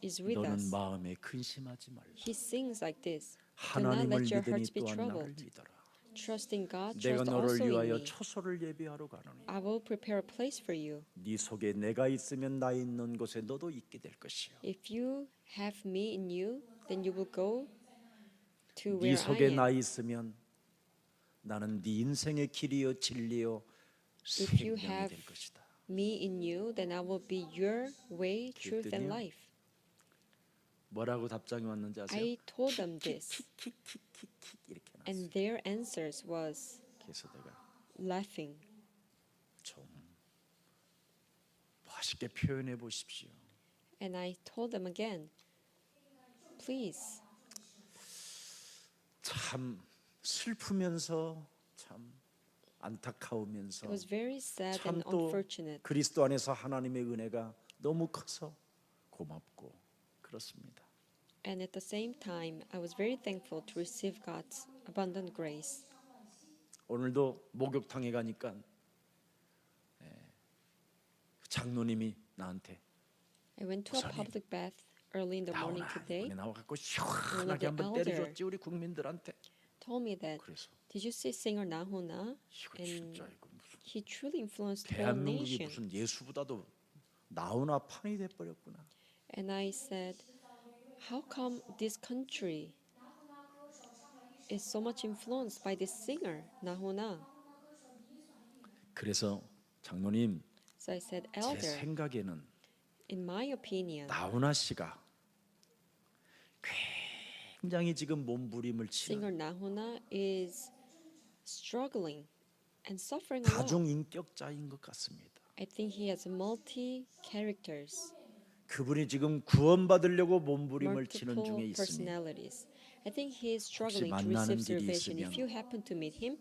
is with 너는 us. 마음에 근심하지 말라. He sings like this. Do not 하나님을 let your 믿으니 hearts be 또한 나를 troubled. 믿어라. Trust in God, 내가 trust 너를 also in 위하여 me. 초소를 예비하러 가노니 I will prepare a place for you. 네 속에 내가 있으면 나 있는 곳에 너도 있게 될 것이요. If you have me in you, then you will go to 네 where I 속에 나 am. 있으면 나는 네 인생의 길이요 진리요 If you 생명이 have 될 것이다. me in you, then I will be your way, truth, and 그랬더니요. life. 뭐라고 답장이 왔는지 아세요? I told them this, 킥킥킥킥킥 이렇게 나왔어요. and their answers was 그래서 내가 laughing. 좀 멋있게 표현해 보십시오. And I told them again, please, 참 슬프면서 참 안타까우면서 it was very sad 참 and 또 unfortunate. 그리스도 안에서 하나님의 은혜가 너무 커서 고맙고 그렇습니다. And at the same time, I was very thankful to receive God's abundant grace. 오늘도 목욕탕에 가니까 장로님이 나한테 I went to a 목사님, public bath early in the morning 나오나 today. 이번에 나와갖고 One 시원하게 of the 한번 elder 때려줬지 우리 국민들한테. told me that, 그래서 did you see singer Nahuna? 이거 And 진짜 이거 무슨 he truly influenced the whole 대한민국이 nation. 무슨 예수보다도 나훈아 판이 돼버렸구나. And I said, how come this country is so much influenced by this singer, Nahuna? 그래서 장로님 So I said, 제 elder, 생각에는 in my opinion, 나훈아 씨가 굉장히 지금 몸부림을 singer 치는 Nahuna is struggling and suffering a lot. 다중 인격자인 것 같습니다. I think he has multi characters, 그분이 지금 구원받으려고 몸부림을 치는 multiple 중에 있으니 personalities. I think he is struggling to 만나는 receive 길이 salvation. If 있으면 you happen to meet him,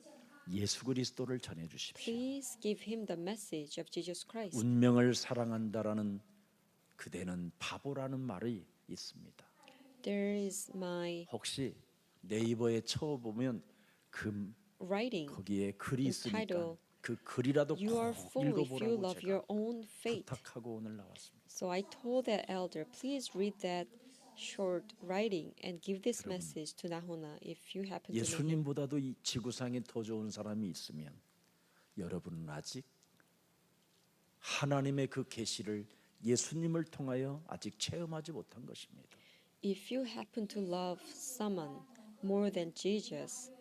예수 그리스도를 전해 주십시오. please give him the message of Jesus Christ. 운명을 사랑한다라는 그대는 바보라는 말이 있습니다. There is my 혹시 네이버에 쳐보면 그 writing 거기에 글이 있으니까 entitled 그 글이라도 You are 꼭 full if you 읽어보라고 love 제가 your own faith. 부탁하고 오늘 나왔습니다. So I told that elder, please read that short writing and give this message to Nahona if you happen to know him. 예수님보다도 이 지구상에 더 좋은 사람이 있으면 여러분은 아직 하나님의 그 계시를 예수님을 통하여 아직 체험하지 못한 것입니다. If you happen to love someone more than Jesus,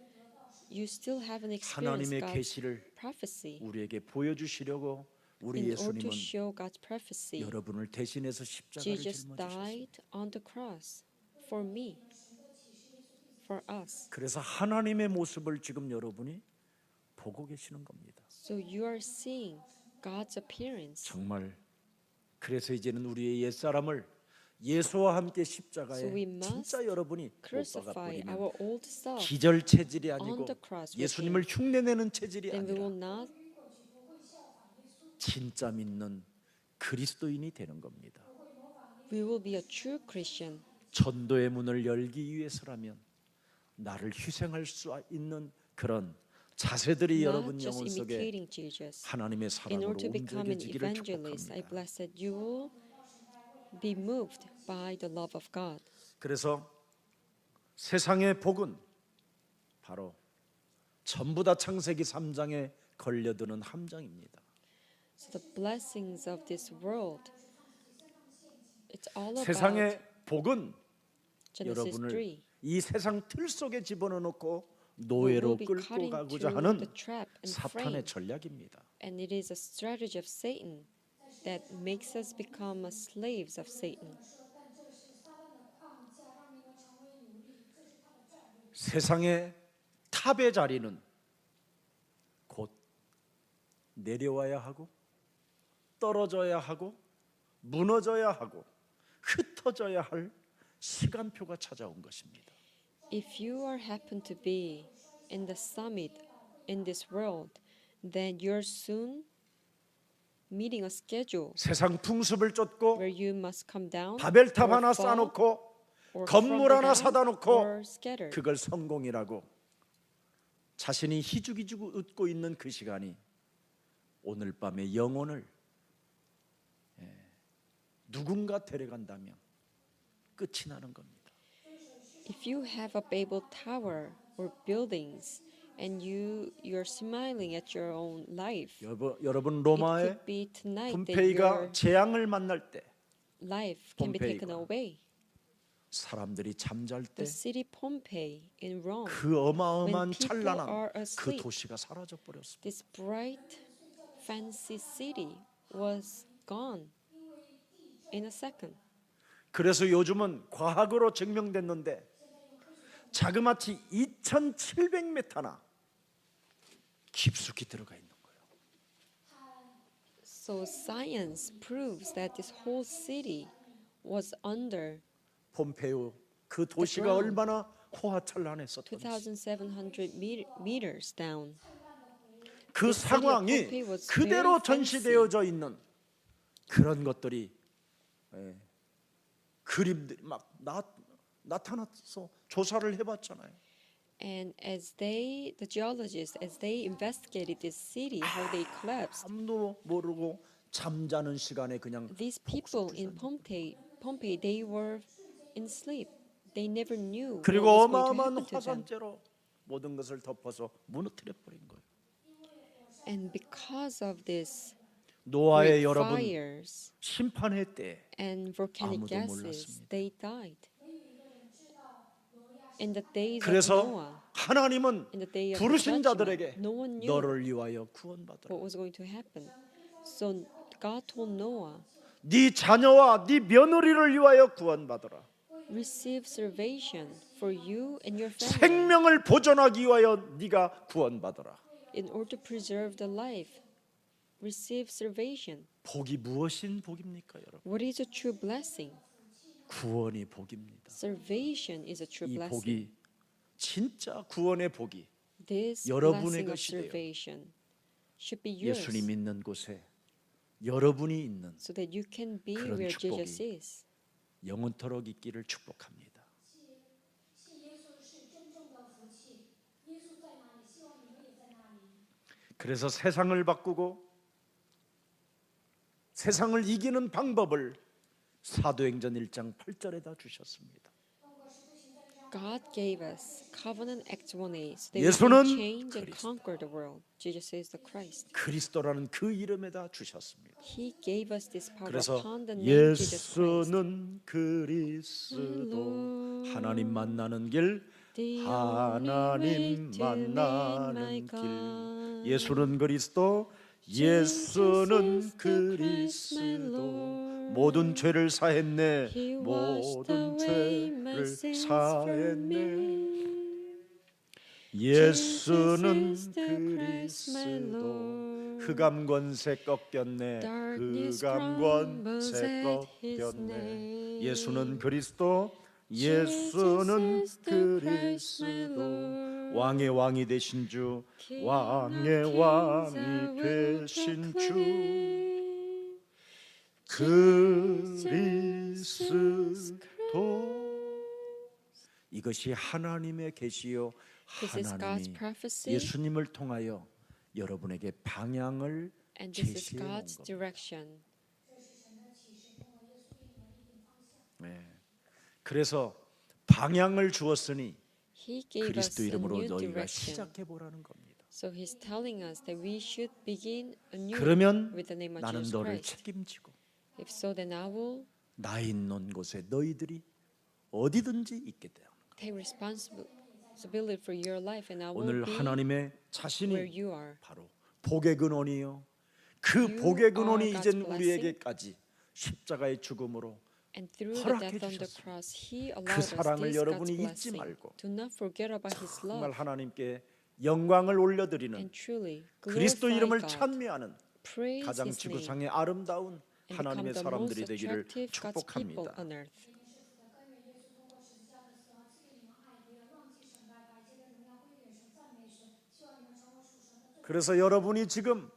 you still haven't experienced 하나님의 God's 계시를 prophecy. 우리에게 보여주시려고 우리 In order to 예수님은 show God's prophecy, 여러분을 대신해서 십자가를 Jesus 짊어지셨습니다. died on the cross for me, for us. 그래서 하나님의 모습을 지금 여러분이 보고 계시는 겁니다. So you are seeing God's appearance. 정말 그래서 이제는 우리의 옛사람을 예수와 함께 십자가에 So we must 진짜 여러분이 못 박아 Crucify 버리면 our old self. 기절 체질이 on 아니고 the cross with 예수님을 흉내내는 체질이 Then we will 아니라 not. 진짜 믿는 그리스도인이 되는 겁니다. We will be a true Christian. 전도의 문을 열기 위해서라면 나를 희생할 수 있는 그런 자세들이 Not 여러분 just 영혼 속에 imitating Jesus. 하나님의 In 사랑으로 order to become an 옮겨지기를 evangelist, I 축복합니다. bless that you will be moved by the love of God. 그래서 세상의 복은 바로 전부 다 창세기 3장에 걸려드는 함정입니다. So the blessings of this world, it's all about 세상의 복은 Genesis 여러분을 3. 이 세상 틀 속에 집어넣고 We 노예로 will be 끌고 caught 가고자 into 하는 the trap and 사탄의 frame. 전략입니다. And it is a strategy of Satan that makes us become slaves of Satan. 但这是撒旦的框架，让你们成为奴隶，这是他的战略。 세상의 탑의 자리는 곧 내려와야 하고 떨어져야 하고 무너져야 하고 흩어져야 할 시간표가 찾아온 것입니다. If you are happen to be in the summit in this world, then you're soon meeting a schedule 세상 풍습을 쫓고 where you must come down 바벨탑 or 하나 fall, 쌓아놓고 or 건물 crumble 하나 down, 사다 놓고 or scattered. 그걸 성공이라고 자신이 희죽희죽 웃고 있는 그 시간이 오늘 밤에 영혼을 누군가 데려간다면 끝이 나는 겁니다. If you have a Babel tower or buildings and you're smiling at your own life, 여러분 it 로마의 could be tonight that 폼페이가 your 재앙을 만날 때 life can be taken 폼페이가 away. 사람들이 잠잘 때 The city Pompeii in Rome, 그 어마어마한 when people 찬란한 are 그 asleep, 도시가 사라져 버렸습니다. this bright, fancy city was gone in a second. 그래서 요즘은 과학으로 증명됐는데 자그마치 2,700m나 깊숙이 들어가 있는 거예요. So science proves that this whole city was under 폼페이오 그 도시가 ground. 얼마나 호화찬란했었던지 2,700 meters down. 그 The city of 상황이 Pompeii was 그대로 very fancy. 전시되어져 있는 그런 것들이 그림들이 막 나타나서 조사를 해봤잖아요. And as the geologists, as they investigated this city, how they collapsed, 아무도 모르고 잠자는 시간에 그냥 these people in Pompeii, they were in sleep. They never knew what 그리고 was going to 어마어마한 happen to them. 화산재로 모든 것을 덮어서 무너뜨려 버린 거예요. And because of this 노아의 great 여러분 fires 심판의 때 and volcanic 아무도 gases, 몰랐습니다. they died. In the days of 그래서 Noah, 하나님은 in the day of the 부르신 judgment, 자들에게 no one knew 너를 위하여 구원받으라. what was going to happen. So God told Noah, 네 자녀와 네 며느리를 위하여 구원받으라. receive salvation for you and your family 생명을 보존하기 위하여 네가 구원받으라. in order to preserve the life. Receive salvation. 복이 무엇인 복입니까, 여러분? What is a true blessing? 구원이 복입니다. Salvation is a true 이 blessing. 복이 진짜 구원의 복이 This 여러분의 blessing of 것이 돼요. salvation should be yours, 예수님 있는 곳에 여러분이 있는 so that you can be 그런 where 축복이 Jesus is. 영원토록 있기를 축복합니다. 信耶稣是真正的福气，耶稣在哪里，希望你们也在那里。 그래서 세상을 바꾸고 세상을 이기는 방법을 사도행전 1장 8절에다 주셨습니다. God gave us Covenant Acts 1:8 so that we 예수는 can change and 그리스도. conquer the world. Jesus is the Christ. 그리스도라는 그 이름에다 주셨습니다. He gave us this power 그래서 upon the name Jesus Christ. 예수는 그리스도 하나님 만나는 길 The 하나님 only way to meet my 만나는 God. 길 예수는 그리스도 예수는 Jesus the Christ, my 그리스도 Lord. 모든 죄를 사했네 He washed 모든 away my 죄를 sins from 사했네 me. 예수는 Jesus is the Christ, my 그리스도 Lord. 흑암 권세 꺾였네 Darkness 흑암 crumbles 권세 at his 꺾였네 name. 예수는 그리스도 예수는 Jesus is the Christ, my 그리스도 Lord. 왕의 왕이 되신 주 King 왕의 of kings, I 왕이 will 되신 주 proclaim. 그리스도 이것이 하나님의 계시요 This is God's 하나님이 prophecy, 예수님을 통하여 여러분에게 방향을 and this is 제시해 놓은 God's 겁니다. direction. 네. 그래서 방향을 주었으니 He gave us 그리스도 a 이름으로 new 너희가 direction. 시작해 보라는 겁니다. So He's telling us that we should begin anew 그러면 with the name of 나는 Jesus 너를 Christ. 책임지고 If so, then I will 나 있는 곳에 너희들이 어디든지 있게 되어. take responsibility for your life, and I will 오늘 be 하나님의 where 자신이 you are. 바로 복의 근원이요. 그 You 복의 근원이 are God's 이젠 blessing. 우리에게까지 십자가의 죽음으로 And through the 허락해 death on the 주셨습니다. cross, He 그 allowed us 사랑을 this God's 여러분이 잊지 blessing. 말고 Do not forget about His 정말 love, 하나님께 영광을 올려드리는 and truly 그리스도 glorify 이름을 God. 찬미하는 Praise 가장 His name, 지구상의 아름다운 and become 하나님의 the 사람들이 most 되기를 attractive God's people 축복합니다. on earth. 그래서 여러분이 지금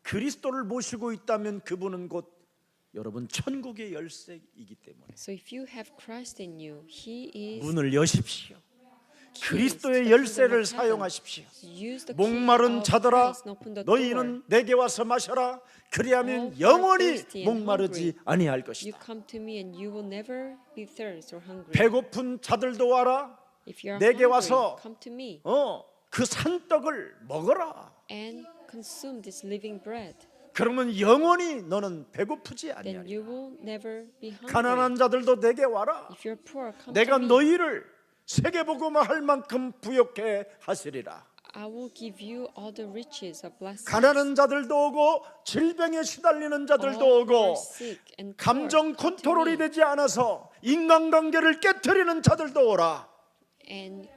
그리스도를 모시고 있다면 그분은 곧 여러분 천국의 열쇠이기 때문에 So if you have Christ in you, He is 문을 여십시오. keys 그리스도의 to the 열쇠를 kingdom of heaven. 사용하십시오. Use the key 목마른 of 자들아 Christ and open the door. 너희는 내게 와서 마셔라. 그리하면 All who are 영원히 thirsty and 목마르지 hungry, 아니할 You 것이다. come to me and you will never be thirsty or hungry. 배고픈 자들도 와라. If you are 내게 hungry, 와서 come to me 그 산떡을 먹어라. and consume this living bread. 그러면 영원히 너는 배고프지 Then 아니하리라. you will never be hungry. 가난한 자들도 내게 와라. If you're poor, come 내가 to me. 너희를 세계복음화 할 만큼 부욕해 하시리라. I will give you all the riches of blessings. 가난한 자들도 오고 질병에 시달리는 자들도 All who are 오고 sick and poor, 감정 come to 컨트롤이 me. 되지 않아서 인간관계를 깨트리는 자들도 오라. And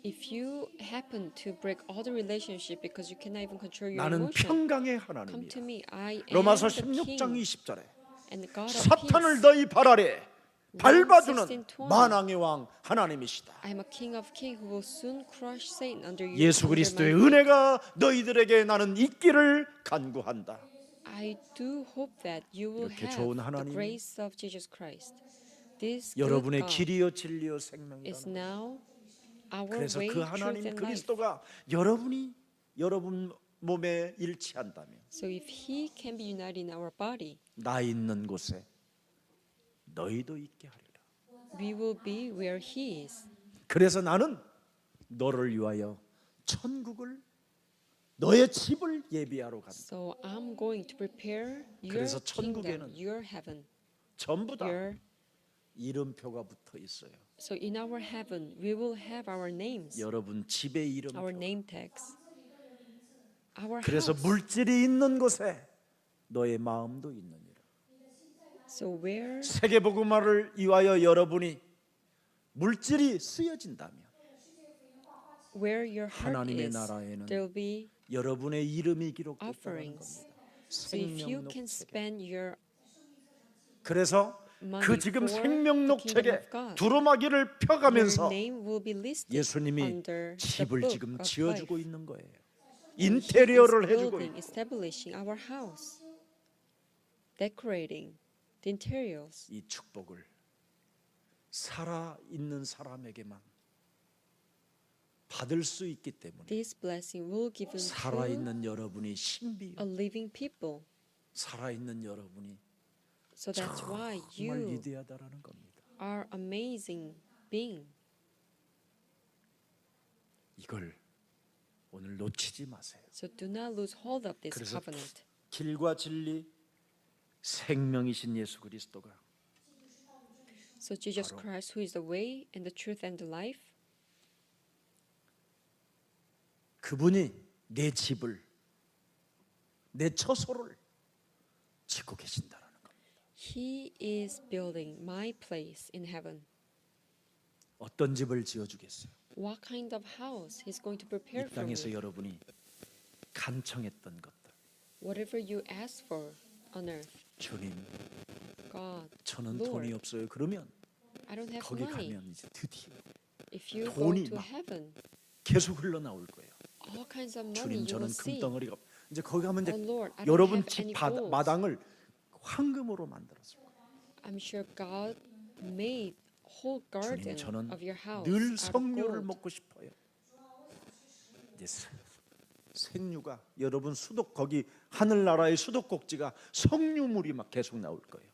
if you happen to break all the relationship because you cannot even control your 나는 emotion, 평강의 come to 하나님이야. me. I am 로마서 the 16장 King 20절에 and the God of 사탄을 peace. 너희 발 아래 밟아주는 16:20. 만왕의 왕 하나님이시다. I am a King of Kings who will soon crush Satan under you. 예수 그리스도의 은혜가 너희들에게 나는 있기를 간구한다. I do hope that you will 이렇게 have 좋은 the 하나님이 grace of Jesus Christ. This good 여러분의 God 길이요 진리요 is 생명이다. now our 그래서 way, 그 truth, 하나님 and life. 그리스도가 여러분 몸에 일치한다면 So if He can be united in our body, 나 있는 곳에 너희도 있게 하리라. we will be where He is. 그래서 나는 너를 위하여 천국을 너의 집을 예비하러 간다. So I'm going to prepare your 그래서 kingdom, 천국에는 your heaven, 전부 다 your. 이름표가 붙어 있어요. So in our heaven, we will have our names, 여러분 집의 our 이름표. name tags, our 그래서 house. 물질이 있는 곳에 너의 마음도 있느니라. So where 세계복음화를 위하여 여러분이 물질이 쓰여진다면 your heart 하나님의 is, 나라에는 there will be 여러분의 이름이 기록됐다는 offerings. 겁니다. So if you can 생명록책에. spend your 그래서 money 그 지금 for the kingdom 생명록책에 of God, 두루마기를 your 펴가면서 name will be listed 예수님이 under the 집을 book 지금 of 지어주고 life. 있는 거예요. He is 인테리어를 해주고 building, 있고 establishing our house, decorating the interiors. 이 축복을 살아 있는 사람에게만 받을 수 있기 때문에 This blessing will give to 살아있는 여러분이 신비요, a living people. 살아있는 여러분이 So that's why 정말 you 위대하다라는 겁니다. are amazing being. 이걸 오늘 놓치지 마세요. So do not lose hold of this 그래서 covenant. 길과 진리, 생명이신 예수 그리스도가 So Jesus 바로 Christ, who is the way and the truth and the life, 그분이 내 집을, 내 처소를 짓고 계신다라는 겁니다. He is building my place in heaven. 어떤 집을 지어주겠어요? What kind of house He's going to 이 prepare for 땅에서 me? 여러분이 간청했던 것들, Whatever you ask for on earth, 주님, God, 저는 Lord, 돈이 없어요. 그러면 I don't have 거기 money. 가면 이제 드디어 If you go 돈이 to 막 heaven, 계속 흘러나올 거예요. all kinds of money 주님, you 저는 will see. 금덩어리가 없- 이제 거기 가면 이제 Oh Lord, I don't 여러분 have 집 any gold. 마당을 황금으로 만들었어요. I'm sure God made whole 주님, garden 저는 of your house 늘 out of 석류를 gold. 먹고 싶어요. 이제 생류가 여러분 수도 거기 하늘나라의 수도꼭지가 석류물이 막 계속 나올 거예요.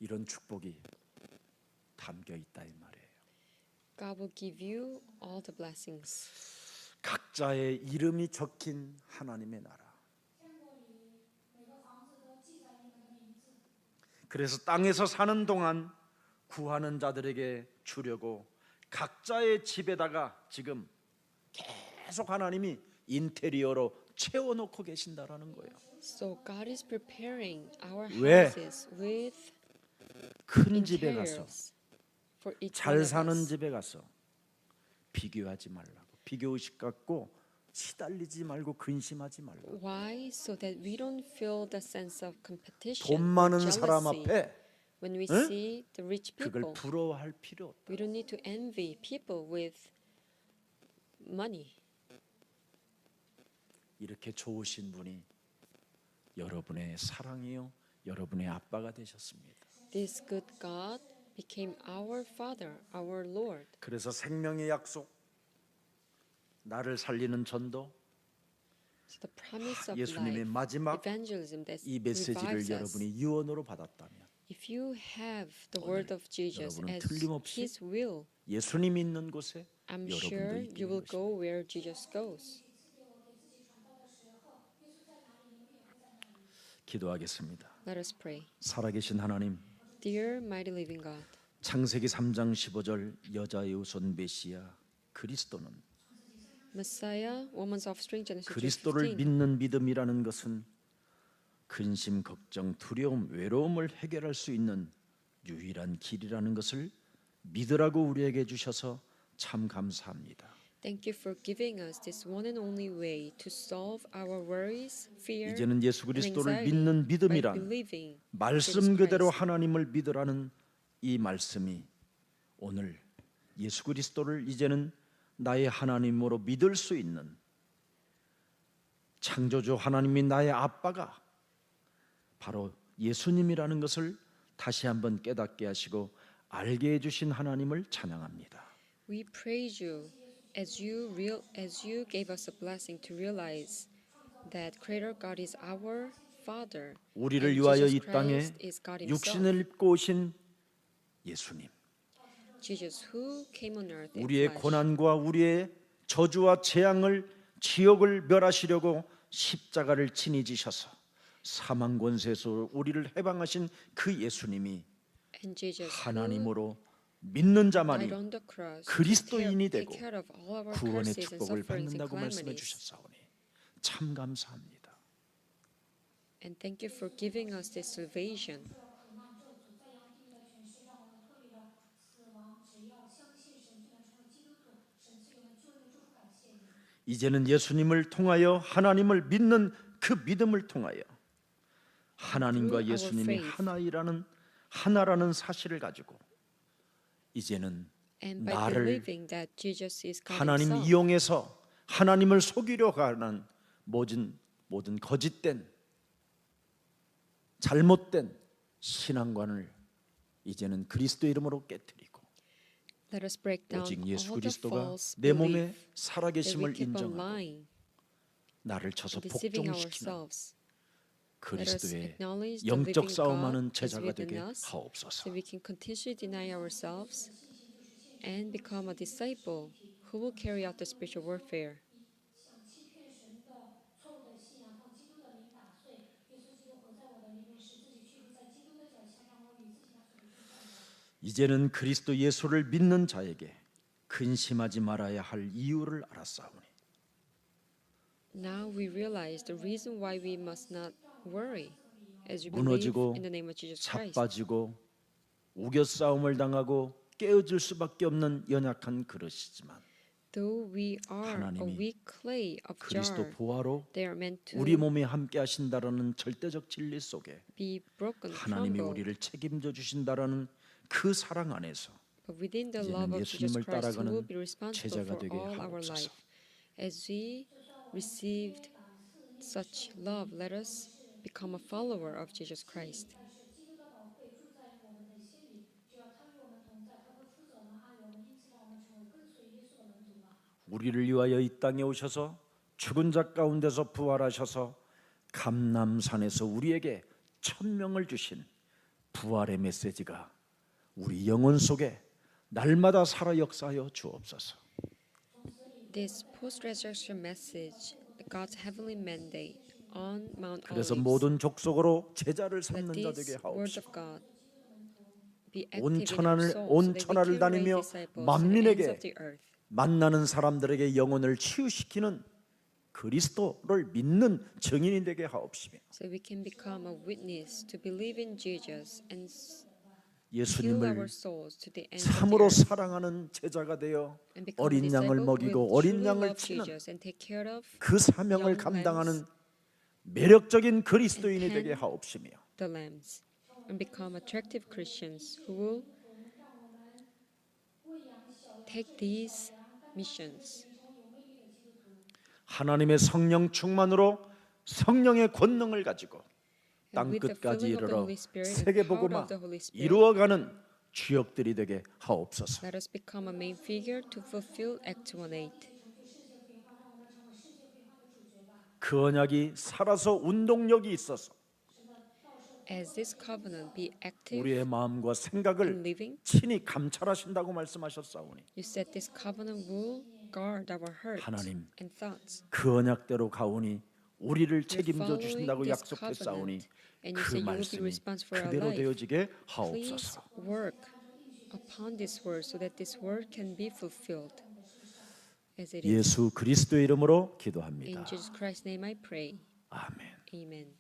이런 축복이 담겨 있다 이 말이에요. God will give you all the blessings. 각자의 이름이 적힌 하나님의 나라. 그래서 땅에서 사는 동안 구하는 자들에게 주려고 각자의 집에다가 지금 계속 하나님이 인테리어로 채워놓고 계신다라는 거예요. So God is preparing our 왜? houses with 큰 집에 가서 interiors for each one 잘 of 사는 us. 집에 가서 비교하지 말라고, 비교의식 갖고 시달리지 말고 근심하지 말라고. Why? So that we don't feel the sense of competition 돈 or 많은 사람 jealousy. 앞에 When we 응? see the rich 그걸 people, 부러워할 필요 없다. we don't need to envy people with money. 이렇게 좋으신 분이 여러분의 사랑이요, 여러분의 아빠가 되셨습니다. This good God became our Father, our Lord. 그래서 생명의 약속, 나를 살리는 전도, So the promise of 예수님의 life, 마지막 evangelism that 이 메시지를 revives us. 여러분이 유언으로 받았다면 If you have the word of Jesus 여러분은 as 틀림없이 His will, 예수님이 있는 곳에 I'm 여러분도 sure 있게 you will 된 go where Jesus goes. 기도하겠습니다. Let us pray. 살아계신 하나님, Dear mighty living God, 창세기 3장 15절 여자의 후손 메시아 그리스도는 Messiah, woman's offspring, Genesis 그리스도를 15. 믿는 믿음이라는 것은 근심, 걱정, 두려움, 외로움을 해결할 수 있는 유일한 길이라는 것을 믿으라고 우리에게 주셔서 참 감사합니다. Thank you for giving us this one and only way to solve our worries, fear, 이제는 예수 and 그리스도를 anxiety 믿는 by 믿음이란 believing 말씀 Jesus 그대로 Christ. 하나님을 믿으라는 이 말씀이 오늘 예수 그리스도를 이제는 나의 하나님으로 믿을 수 있는 창조주 하나님이 나의 아빠가 바로 예수님이라는 것을 다시 한번 깨닫게 하시고 알게 해주신 하나님을 찬양합니다. We praise you as you gave us a blessing to realize that Creator God is our Father. 우리를 and 위하여 Jesus 이 땅에 Christ is God Himself. 육신을 입고 오신 예수님, Jesus who came on earth in 우리의 flesh. 고난과 우리의 저주와 재앙을 지옥을 멸하시려고 십자가를 친히 지셔서 사망 권세에서 우리를 해방하신 그 예수님이 And Jesus 하나님으로 믿는 who 자만이 died on the cross to 그리스도인이 take 되고 care of all our 구원의 curses and 축복을 sufferings and 받는다고 말씀해 calamities. 주셨사오니 참 감사합니다. And thank you for giving us this salvation. 苦难咒诅在阳地狱的权势，让我们脱离了死亡。只要相信神，就能成为基督徒。神赐给我们救恩的祝福，感谢你。 이제는 예수님을 통하여 하나님을 믿는 그 믿음을 통하여 하나님과 Through our 예수님이 faith. 하나라는 사실을 가지고 이제는 And by 나를 believing that Jesus is God 하나님 Himself, 이용해서 하나님을 속이려 하는 모든 거짓된 잘못된 신앙관을 이제는 그리스도 이름으로 깨뜨리고 Let us break down 오직 예수 all the 그리스도가 false 내 belief 몸에 that we 살아계심을 keep on 인정하고 lying 나를 쳐서 and deceiving 복종시키는 ourselves. Let us 그리스도의 acknowledge the 영적 living 싸움하는 God is 제자가 within 되게 us, 하옵소서. so we can continuously deny ourselves and become a disciple who will carry out the spiritual warfare. 想欺骗神的错误的信仰，奉基督的名打碎。耶稣基督活在我的里面，使自己屈服在基督的脚下，让我与自己的属灵对战。 이제는 그리스도 예수를 믿는 자에게 근심하지 말아야 할 이유를 알았사오니 Now we realize the reason why we must not worry as we believe 무너지고 in the name of Jesus Christ. 자빠지고 우겨싸움을 당하고 깨어질 수밖에 없는 연약한 그릇이지만 Though we are a 하나님이 weak clay of 그리스도 jar, 보화로 they are meant to 우리 몸에 함께 하신다라는 절대적 진리 속에 be broken, 하나님이 crumble. 우리를 책임져 주신다라는 그 사랑 안에서 But within the 이제는 love of Jesus 예수님을 Christ, who will 따라가는 be responsible 제자가 for 되게 all our 하옵소서. life. As we received such love, let us become a follower of Jesus Christ. 但是基督的宝贵住在我们的心里，只要他与我们同在，他会负责我们、爱我们，因此让我们成为跟随耶稣的门徒吧。 우리를 위하여 이 땅에 오셔서 죽은 자 가운데서 부활하셔서 감람산에서 우리에게 천명을 주신 부활의 메시지가 우리 영혼 속에 날마다 살아 역사하여 주옵소서. This post-resurrection message, God's heavenly mandate on Mount 그래서 Olives, 모든 족속으로 제자를 let 삼는 자 되게 this word 하옵소서. of God be 온 active in our 천하를 souls, 온 so that we 천하를 can raise 다니며 disciples to the ends 만민에게 of the earth. 만나는 사람들에게 영혼을 치유시키는 그리스도를 믿는 증인이 되게 하옵시며 So we can become a witness to believe in Jesus and heal 예수님을 our souls to the ends of the 참으로 earth. 사랑하는 제자가 되어 And become 어린 양을 disciples who 먹이고 will 어린 truly 양을 love 치는 Jesus and take care of 그 사명을 young 감당하는 lambs 매력적인 그리스도인이 and 되게 tend 하옵시며 the lambs and become attractive Christians who will take these missions. 하나님의 성령 충만으로 성령의 권능을 가지고 땅 And with the 끝까지 filling of the 이르러 Holy Spirit and 세계 power 복음화 of the Holy Spirit, 이루어가는 주역들이 되게 하옵소서. let us become a main figure to fulfill Act 1:8. 그 언약이 살아서 운동력이 있어서 As this covenant be active 우리의 마음과 in 생각을 living, 친히 감찰하신다고 말씀하셨사오니 you said this covenant will guard our hearts 하나님, and thoughts. 그 언약대로 가오니 우리를 You're 책임져 following 주신다고 this 약속했사오니 covenant, and you 그 say you will be 말씀이 responsible for our 그대로 life. 되어지게 Please 하옵소서. work upon this word so that this word can be fulfilled as it is. 예수 그리스도의 이름으로 In 기도합니다. Jesus Christ's name I pray. 아멘. Amen.